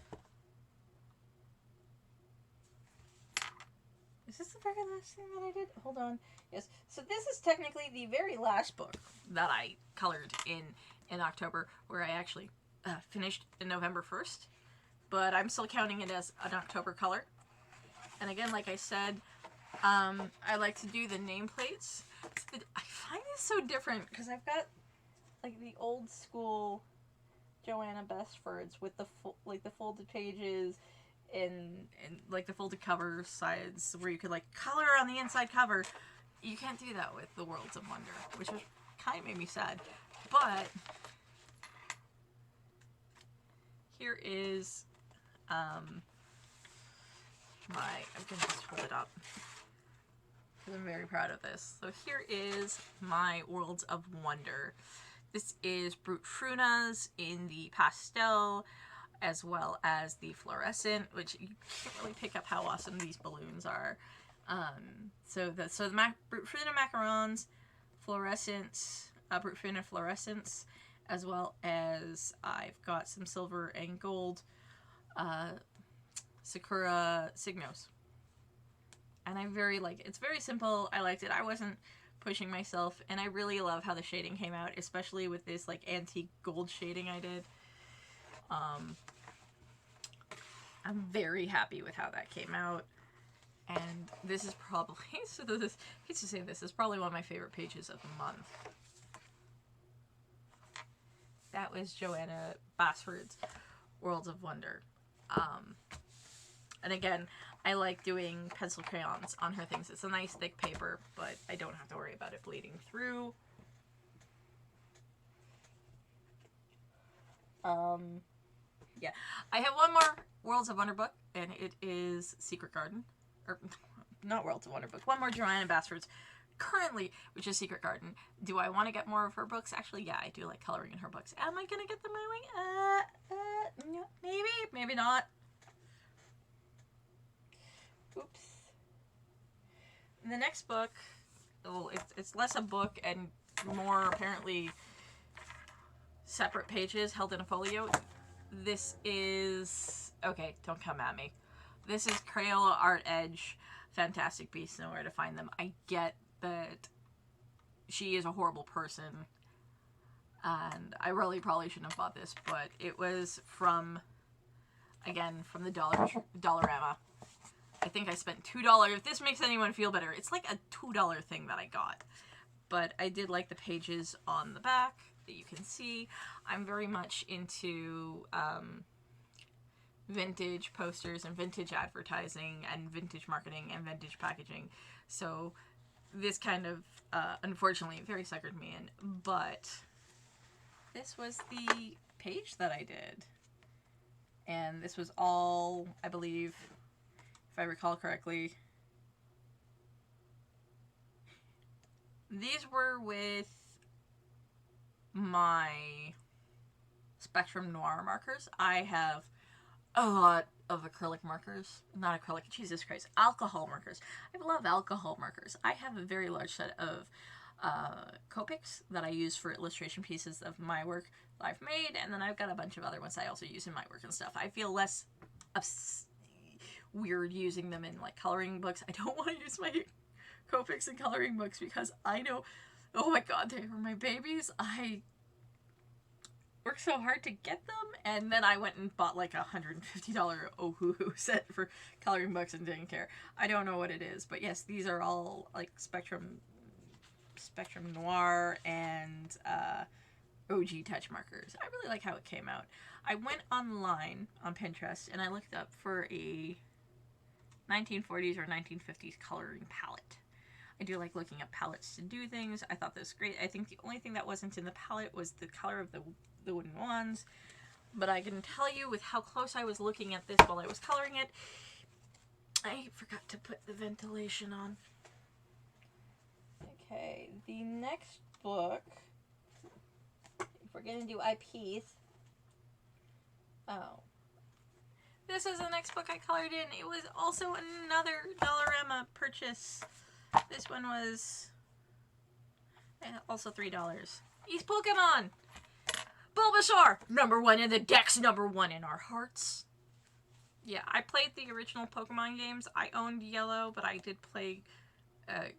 Is this the very last thing that I did? Hold on. Yes. So this is technically the very last book that I colored in October, where I actually finished in November 1st. But I'm still counting it as an October color. And again, like I said, I like to do the nameplates. I find this so different because I've got, like, the old school Joanna Bestfords with the the folded pages and like the folded cover sides where you could, like, color on the inside cover. you can't do that with the Worlds of Wonder, which was kind of made me sad. But here is I'm gonna just hold it up because I'm very proud of this. So here is my Worlds of Wonder. This is Brute Frunas in the pastel, as well as the fluorescent, which you can't really pick up how awesome these balloons are. So the Brute Fruna macarons, fluorescence, Brute Fruna fluorescence, as well as I've got some silver and gold Sakura Signos. And I very like it. It's very simple. I liked it. I wasn't pushing myself, and I really love how the shading came out, especially with this like antique gold shading I did. I'm very happy with how that came out. And this is probably, so this, I hate to say this is probably one of my favorite pages of the month. That was Joanna Basford's Worlds of Wonder. And again, I like doing pencil crayons on her things. It's a nice thick paper, but I don't have to worry about it bleeding through. Yeah, I have one more Worlds of Wonder book, and it is Secret Garden. Or, not Worlds of Wonder book. One more Joanna Basford's currently, which is Secret Garden. Do I want to get more of her books? Actually, yeah, I do like coloring in her books. Am I gonna get them my way? No, maybe not. Oops. The next book, well, it's less a book and more apparently separate pages held in a folio. This is, okay, don't come at me. This is Crayola Art Edge, Fantastic Beasts, Nowhere to Find Them. I get that she is a horrible person, and I really probably shouldn't have bought this, but it was from, again, from the Dollarama. I think I spent $2. If this makes anyone feel better, it's like a $2 thing that I got. But I did like the pages on the back that you can see. I'm very much into vintage posters and vintage advertising and vintage marketing and vintage packaging. So this kind of, unfortunately, very suckered me in. But this was the page that I did. And this was all, I believe, if I recall correctly, these were with my Spectrum Noir markers. I have a lot of acrylic markers. Not acrylic, Jesus Christ, alcohol markers. I love alcohol markers. I have a very large set of Copics that I use for illustration pieces of my work that I've made, and then I've got a bunch of other ones I also use in my work and stuff. I feel less weird using them in like coloring books. I don't want to use my Copics in coloring books because I know, oh my god, they were my babies. I worked so hard to get them, and then I went and bought like a $150 Ohuhu set for coloring books and didn't care. I don't know what it is, but yes, these are all like Spectrum Noir and OG touch markers. I really like how it came out. I went online on Pinterest and I looked up for a 1940s or 1950s coloring palette. I do like looking up palettes to do things. I thought this was great. I think the only thing that wasn't in the palette was the color of the wooden wands. But I can tell you with how close I was looking at this while I was coloring it, I forgot to put the ventilation on. Okay, the next book, if we're going to do IPs, oh, this is the next book I colored in. It was also another Dollarama purchase. This one was also $3. He's Pokemon! Bulbasaur! #1 in the decks, #1 in our hearts. Yeah, I played the original Pokemon games. I owned yellow, but I did play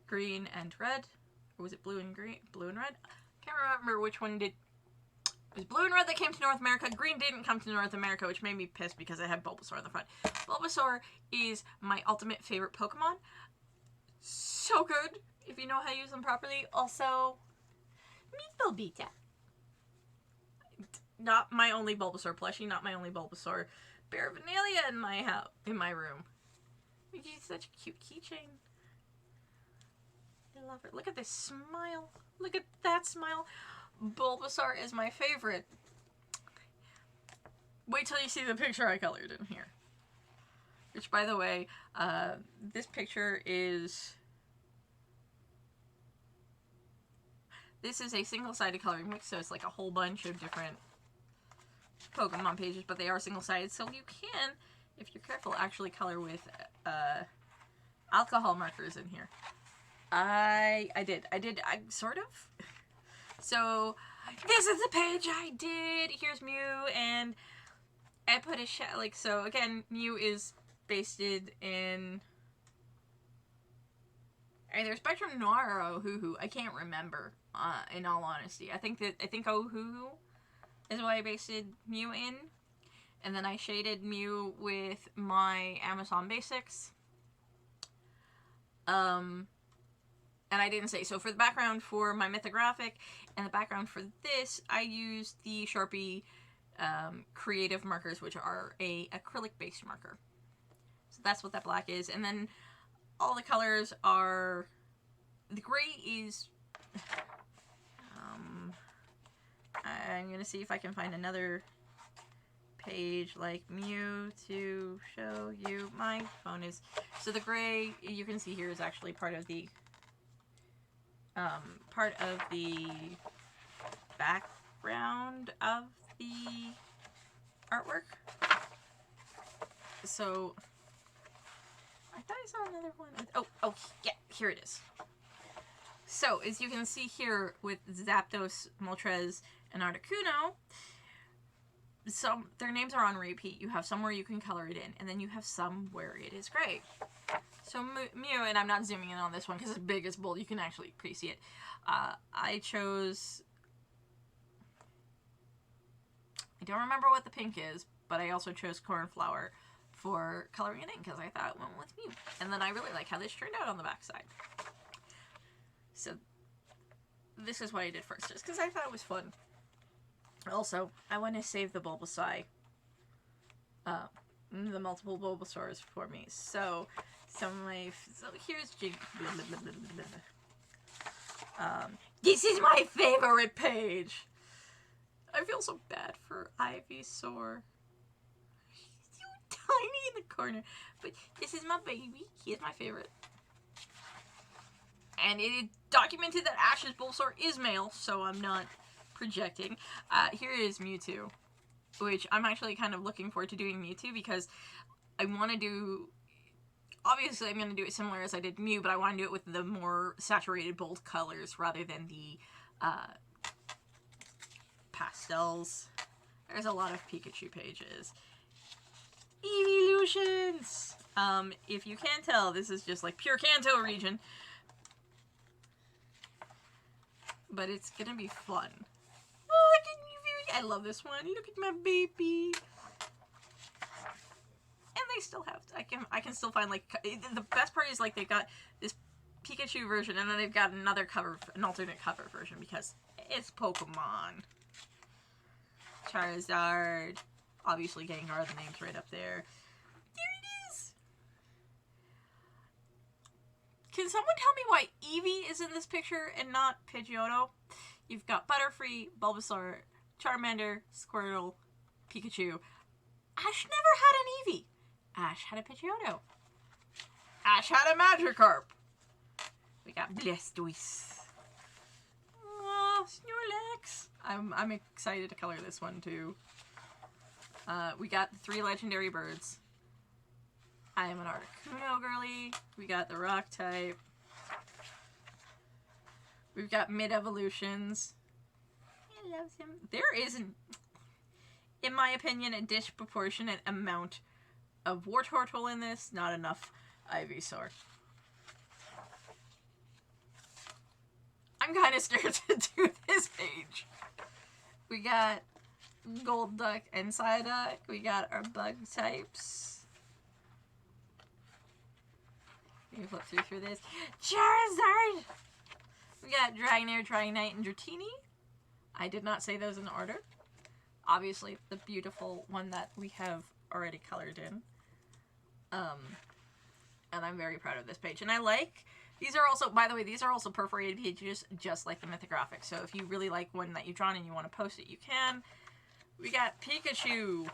green and red. Or was it blue and green? Blue and red? Can't remember which one did. It was blue and red that came to North America. Green didn't come to North America, which made me pissed because I had Bulbasaur on the front. Bulbasaur is my ultimate favorite Pokemon. So good, if you know how to use them properly. Also, Meatball Beta. Not my only Bulbasaur plushie, not my only Bulbasaur Paraphernalia in my room. He's such a cute keychain. I love her. Look at this smile. Look at that smile. Bulbasaur is my favorite. Wait till you see the picture I colored in here. Which, by the way, this picture is... This is a single-sided coloring mix, so it's like a whole bunch of different Pokemon pages, but they are single-sided, so you can, if you're careful, actually color with alcohol markers in here. I did, sort of. So, this is the page I did. Here's Mew, and I put a so again, Mew is based in either Spectrum Noir or Ohuhu. I can't remember, in all honesty. I think Ohuhu is what I based Mew in. And then I shaded Mew with my Amazon Basics. And I didn't say. So for the background for my mythographic and the background for this, I used the Sharpie creative markers, which are a acrylic-based marker. So that's what that black is. And then all the colors are... The gray is... I'm going to see if I can find another page like Mew to show you. My phone is... So the gray, you can see here, is actually part of the background of the artwork. So I thought I saw another one. Oh, yeah, here it is. So, as you can see here with Zapdos, Moltres, and Articuno, their names are on repeat. You have some where you can color it in, and then you have some where it is gray. So Mew, and I'm not zooming in on this one because it's big, it's bold, you can actually pretty see it. I chose... I don't remember what the pink is, but I also chose Cornflower for coloring it in because I thought it went with Mew. And then I really like how this turned out on the back side. So this is what I did first, just because I thought it was fun. Also, I want to save the Bulbasaur, the multiple Bulbasaurs for me. So here's this is my favorite page. I feel so bad for Ivysaur. He's so tiny in the corner, but this is my baby. He is my favorite. And it is documented that Ash's Bulbasaur is male, so I'm not projecting. Here is Mewtwo, which I'm actually kind of looking forward to doing Mewtwo because I want to do... Obviously, I'm going to do it similar as I did Mew, but I want to do it with the more saturated, bold colors rather than the pastels. There's a lot of Pikachu pages. Evolutions! If you can't tell, this is just like pure Kanto region. But it's gonna be fun. Oh, I love this one. Look at my baby. And they still have... I can still find, like... The best part is, like, they've got this Pikachu version, and then they've got another cover... An alternate cover version, because it's Pokemon. Charizard. Obviously, Gengar, the name's right up there. There it is! Can someone tell me why Eevee is in this picture and not Pidgeotto? You've got Butterfree, Bulbasaur, Charmander, Squirtle, Pikachu. Ash never had an Eevee. Ash had a Pidgeotto. Ash had a Magikarp. We got Blastoise. Oh, Snorlax. I'm excited to color this one too. We got the 3 legendary birds. I am an Articuno girly. We got the rock type. We've got mid-evolutions. I love him. There isn't, in my opinion, a disproportionate amount of Wartortle in this. Not enough Ivysaur. I'm kind of scared to do this page. We got Golduck and Psyduck. We got our bug types. Let me flip through this. Charizard! We got Dragonair, Dragonite, and Dratini. I did not say those in order. Obviously, the beautiful one that we have already colored in. And I'm very proud of this page. And I like These are also, by the way, these are also perforated pages, just like the mythographic. So if you really like one that you've drawn and you want to post it, you can. We got Pikachu.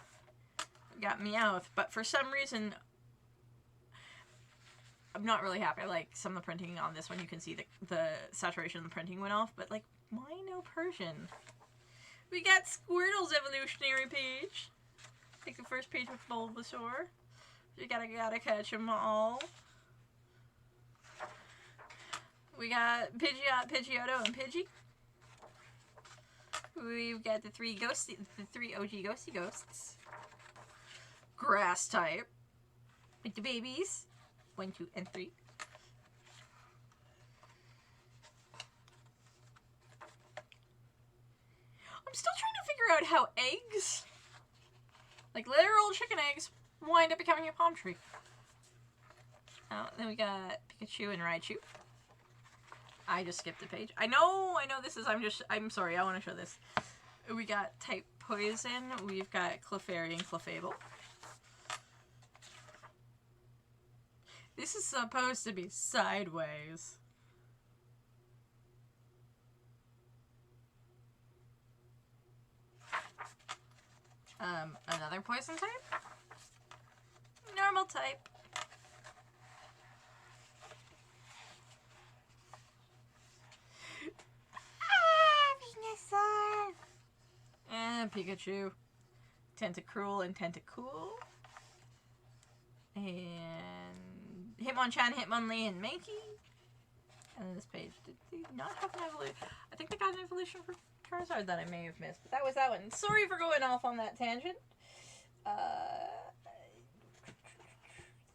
We got Meowth. But for some reason, I'm not really happy. Like, some of the printing on this one, you can see the saturation of the printing went off. But, like, why no Persian? We got Squirtle's evolutionary page. Like the first page with Bulbasaur. You gotta catch them all. We got Pidgeot, Pidgeotto, and Pidgey. We've got the three OG Ghosty Ghosts. Grass type. Like the babies. 1, 2, and 3. I'm still trying to figure out how eggs, like literal chicken eggs, wind up becoming a palm tree. Then we got Pikachu and Raichu. I just skipped a page. I know this is, I'm sorry, I want to show this. We got type Poison, we've got Clefairy and Clefable. This is supposed to be sideways. Another poison type? Normal type. Venusaur! And Pikachu. Tentacruel and Tentacool. And Hitmonchan, Hitmonlee, and Mankey. And then this page, did they not have an evolution? I think they got an evolution for Charizard that I may have missed, but that was that one. Sorry for going off on that tangent.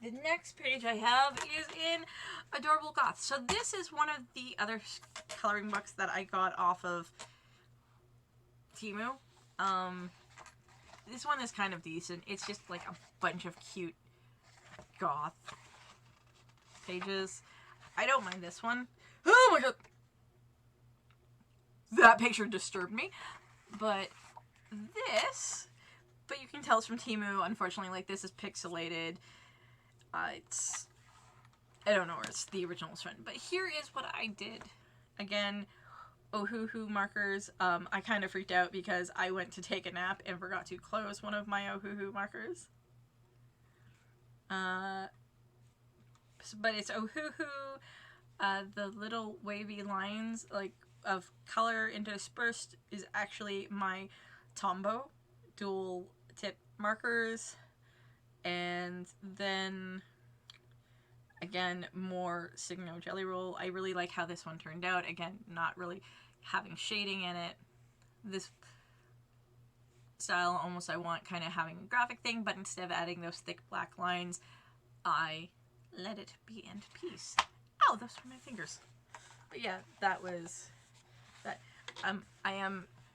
The next page I have is in Adorable Goth. So this is one of the other coloring books that I got off of Temu. This one is kind of decent. It's just like a bunch of cute goth pages. I don't mind this one. Oh my god! That picture disturbed me. But this, but you can tell it's from Temu. Unfortunately, like, this is pixelated. It's, I don't know where it's the original's from. But here is what I did. Again, Ohuhu markers. I kind of freaked out because I went to take a nap and forgot to close one of my Ohuhu markers. But it's Ohuhu. The little wavy lines, like, of color interspersed is actually my Tombow dual tip markers. And then, again, more Signo Jelly Roll. I really like how this one turned out. Again, not really having shading in it. This style, almost I want kind of having a graphic thing, but instead of adding those thick black lines, I let it be in peace. Ow, those were my fingers. But yeah, that was that.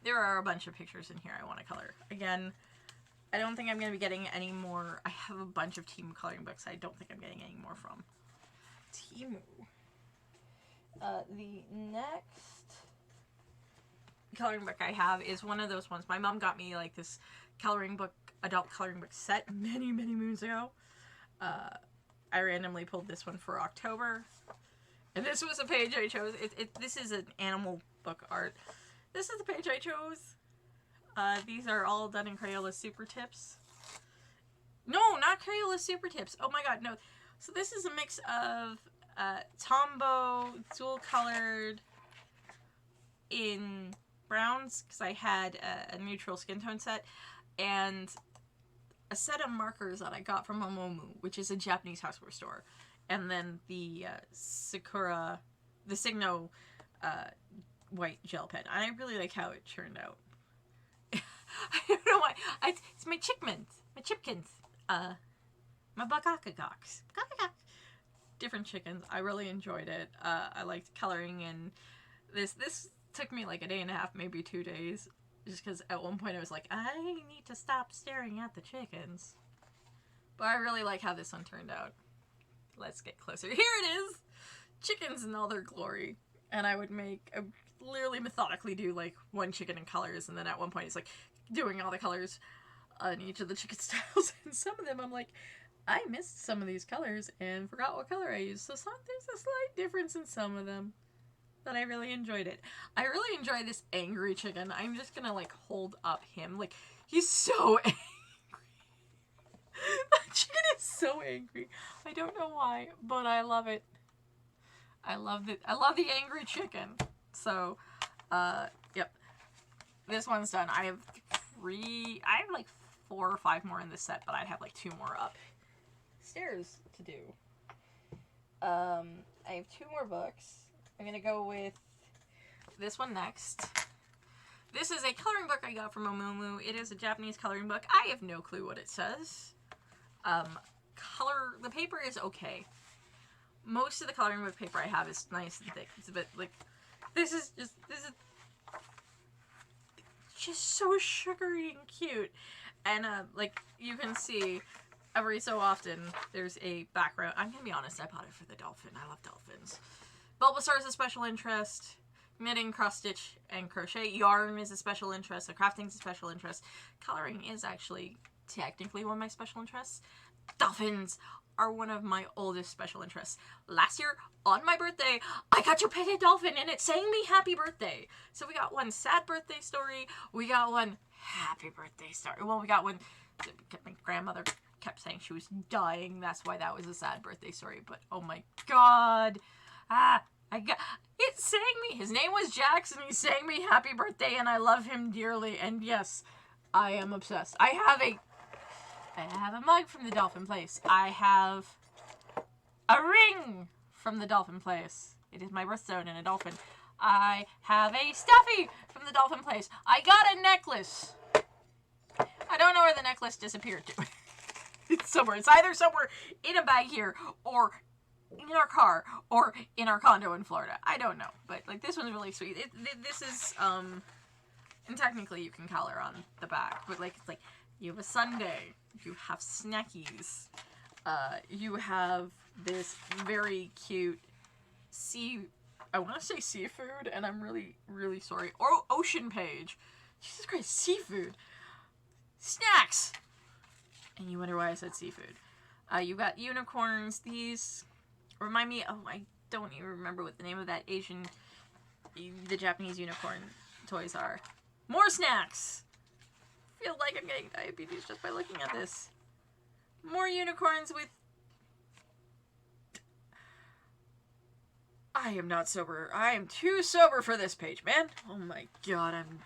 There are a bunch of pictures in here I want to color. Again, I don't think I'm going to be getting any more. I have a bunch of Temu coloring books I don't think I'm getting any more from Temu. The next coloring book I have is one of those ones. My mom got me, like, this coloring book, adult coloring book set many, many moons ago. I randomly pulled this one for October. And this was a page I chose. This is an animal book art. This is the page I chose. These are all done in Crayola Super Tips. No, not Crayola Super Tips. Oh my god, no. So this is a mix of Tombow, dual colored in browns, because I had a neutral skin tone set, and a set of markers that I got from Momomu, which is a Japanese houseware store. And then the Sakura, the Signo white gel pen. And I really like how it turned out. I don't know why. It's my chickmins. My chipkins. My bakakagoks. Different chickens. I really enjoyed it. I liked coloring in this. This took me like a day and a half, maybe 2 days. Just because at one point I was like, I need to stop staring at the chickens. But I really like how this one turned out. Let's get closer. Here it is! Chickens in all their glory. And I would literally methodically do like one chicken in colors, and then at one point it's like doing all the colors on each of the chicken styles. And some of them I'm like, I missed some of these colors and forgot what color I used, so there's a slight difference in some of them. But I really enjoyed it. I really enjoy this angry chicken. I'm just gonna, like, hold up him. Like, he's so angry. That chicken is so angry. I don't know why, but I love it. I love the angry chicken. So, yep. This one's done. I have like 4 or 5 more in this set, but I have like 2 more upstairs to do. I have 2 more books. I'm gonna go with this one next. This is a coloring book I got from Omumu. It is a Japanese coloring book. I have no clue what it says. The paper is okay. Most of the coloring book paper I have is nice and thick. It's a bit like, this is just so sugary and cute. And, like, you can see every so often there's a background. I'm gonna be honest, I bought it for the dolphin. I love dolphins. Bulbasaur is a special interest. Knitting, cross-stitch, and crochet. Yarn is a special interest. So crafting is a special interest. Coloring is actually technically one of my special interests. Dolphins are one of my oldest special interests. Last year, on my birthday, I got to pet a dolphin and it sang me happy birthday. So we got one sad birthday story. We got one happy birthday story. Well, we got one, my grandmother kept saying she was dying. That's why that was a sad birthday story. But oh my god. It sang me. His name was Jax and he sang me happy birthday and I love him dearly. And yes, I am obsessed. I have a mug from the Dolphin Place. I have a ring from the Dolphin Place. It is my birthstone and a dolphin. I have a stuffy from the Dolphin Place. I got a necklace. I don't know where the necklace disappeared to. It's somewhere. It's either somewhere in a bag here or in our car or in our condo in Florida. I don't know. But, like, this one's really sweet. This is, and technically you can color on the back. But, like, it's like, you have a sundae. You have snackies. You have this very cute I want to say seafood, and I'm really, really sorry. Or ocean page. Jesus Christ, seafood. Snacks! And you wonder why I said seafood. You got unicorns. These remind me, I don't even remember what the name of that the Japanese unicorn toys are. More snacks! I feel like I'm getting diabetes just by looking at this. More unicorns with... I am not sober. I am too sober for this page, man. Oh my god, I'm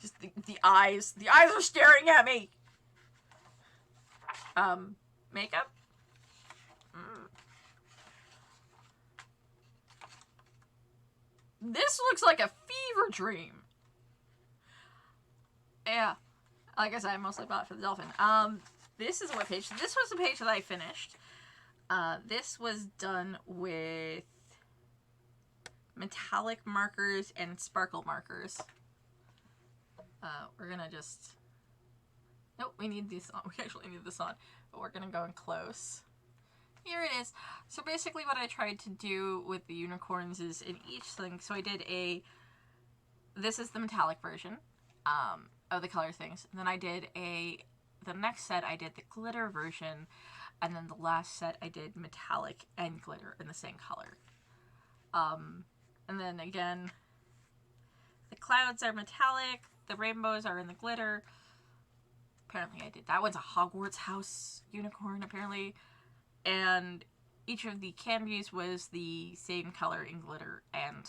just... The eyes. The eyes are staring at me! Makeup? This looks like a fever dream. Yeah. Like I said, I mostly bought it for the dolphin. This is what page. This was the page that I finished. This was done with metallic markers and sparkle markers. We're gonna just... Nope, we need this on. We actually need this on. But we're gonna go in close. Here it is. So basically what I tried to do with the unicorns is in each thing. So I did this is the metallic version of the color things. And then I did the next set I did the glitter version. And then the last set I did metallic and glitter in the same color. And then again, the clouds are metallic. The rainbows are in the glitter. Apparently I did. That one's a Hogwarts house unicorn, apparently. And each of the candies was the same color in glitter and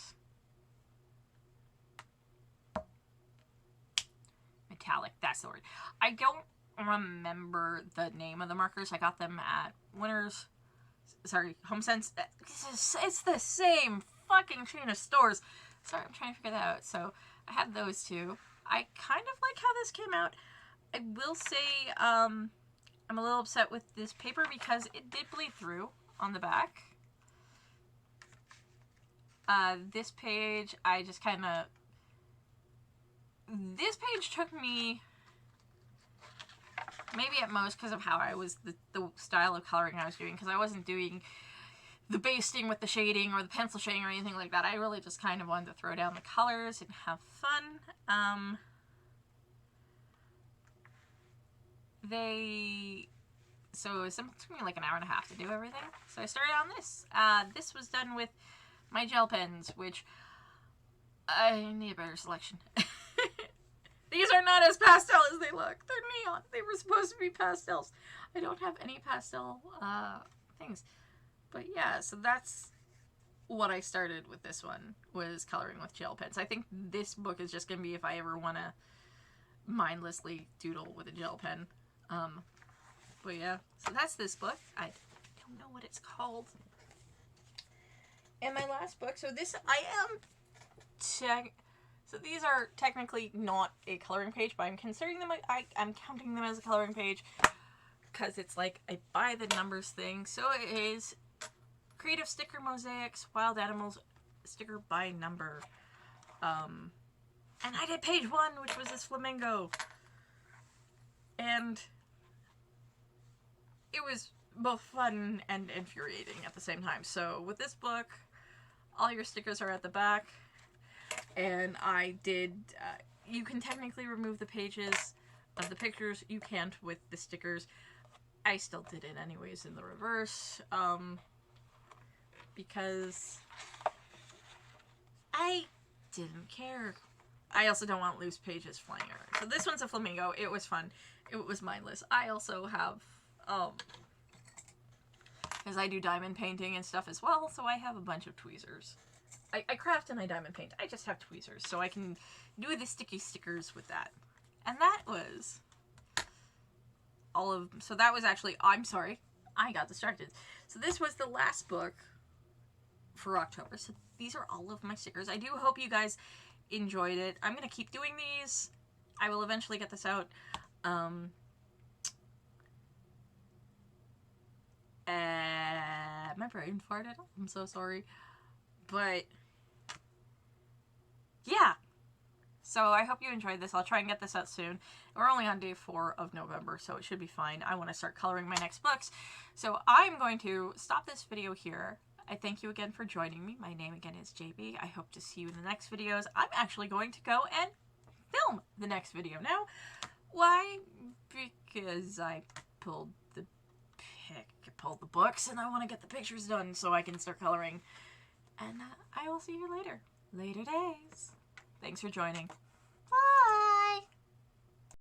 metallic. That's the word. I don't remember the name of the markers. I got them at HomeSense. It's the same fucking chain of stores. Sorry, I'm trying to figure that out. So I had those two. I kind of like how this came out. I will say, I'm a little upset with this paper because it did bleed through on the back. This page, I just kind of... This page took me, maybe at most because of how I was, the style of coloring I was doing, because I wasn't doing the basting with the shading or the pencil shading or anything like that. I really just kind of wanted to throw down the colors and have fun. So it took me like an hour and a half to do everything. So I started on this. This was done with my gel pens, which I need a better selection. These are not as pastel as they look. They're neon. They were supposed to be pastels. I don't have any pastel things. But yeah, so that's what I started with this one, was coloring with gel pens. I think this book is just going to be if I ever want to mindlessly doodle with a gel pen. But yeah, so that's this book. I don't know what it's called. And my last book, so this, so these are technically not a coloring page, but I'm considering them, I'm counting them as a coloring page, because it's like a by the numbers thing. So it is Creative Sticker Mosaics, Wild Animals, Sticker by Number. And I did page 1, which was this flamingo. And it was both fun and infuriating at the same time. So with this book, all your stickers are at the back. And I did, you can technically remove the pages of the pictures. You can't with the stickers. I still did it anyways in the reverse. Because I didn't care. I also don't want loose pages flying around. So this one's a flamingo. It was fun. It was mindless. I also have, because I do diamond painting and stuff as well, so I have a bunch of tweezers. I craft and I diamond paint. I just have tweezers, so I can do the sticky stickers with that. And that was all of, so that was actually, I'm sorry, I got distracted. So this was the last book for October. So these are all of my stickers. I do hope you guys enjoyed it. I'm going to keep doing these. I will eventually get this out. My brain farted. I'm so sorry. But yeah. So I hope you enjoyed this. I'll try and get this out soon. We're only on day 4 of November, so it should be fine. I want to start coloring my next books. So I'm going to stop this video here. I thank you again for joining me. My name again is JB. I hope to see you in the next videos. I'm actually going to go and film the next video now. Why? Because I pulled the books and I want to get the pictures done so I can start coloring. And I will see you later. Later days. Thanks for joining.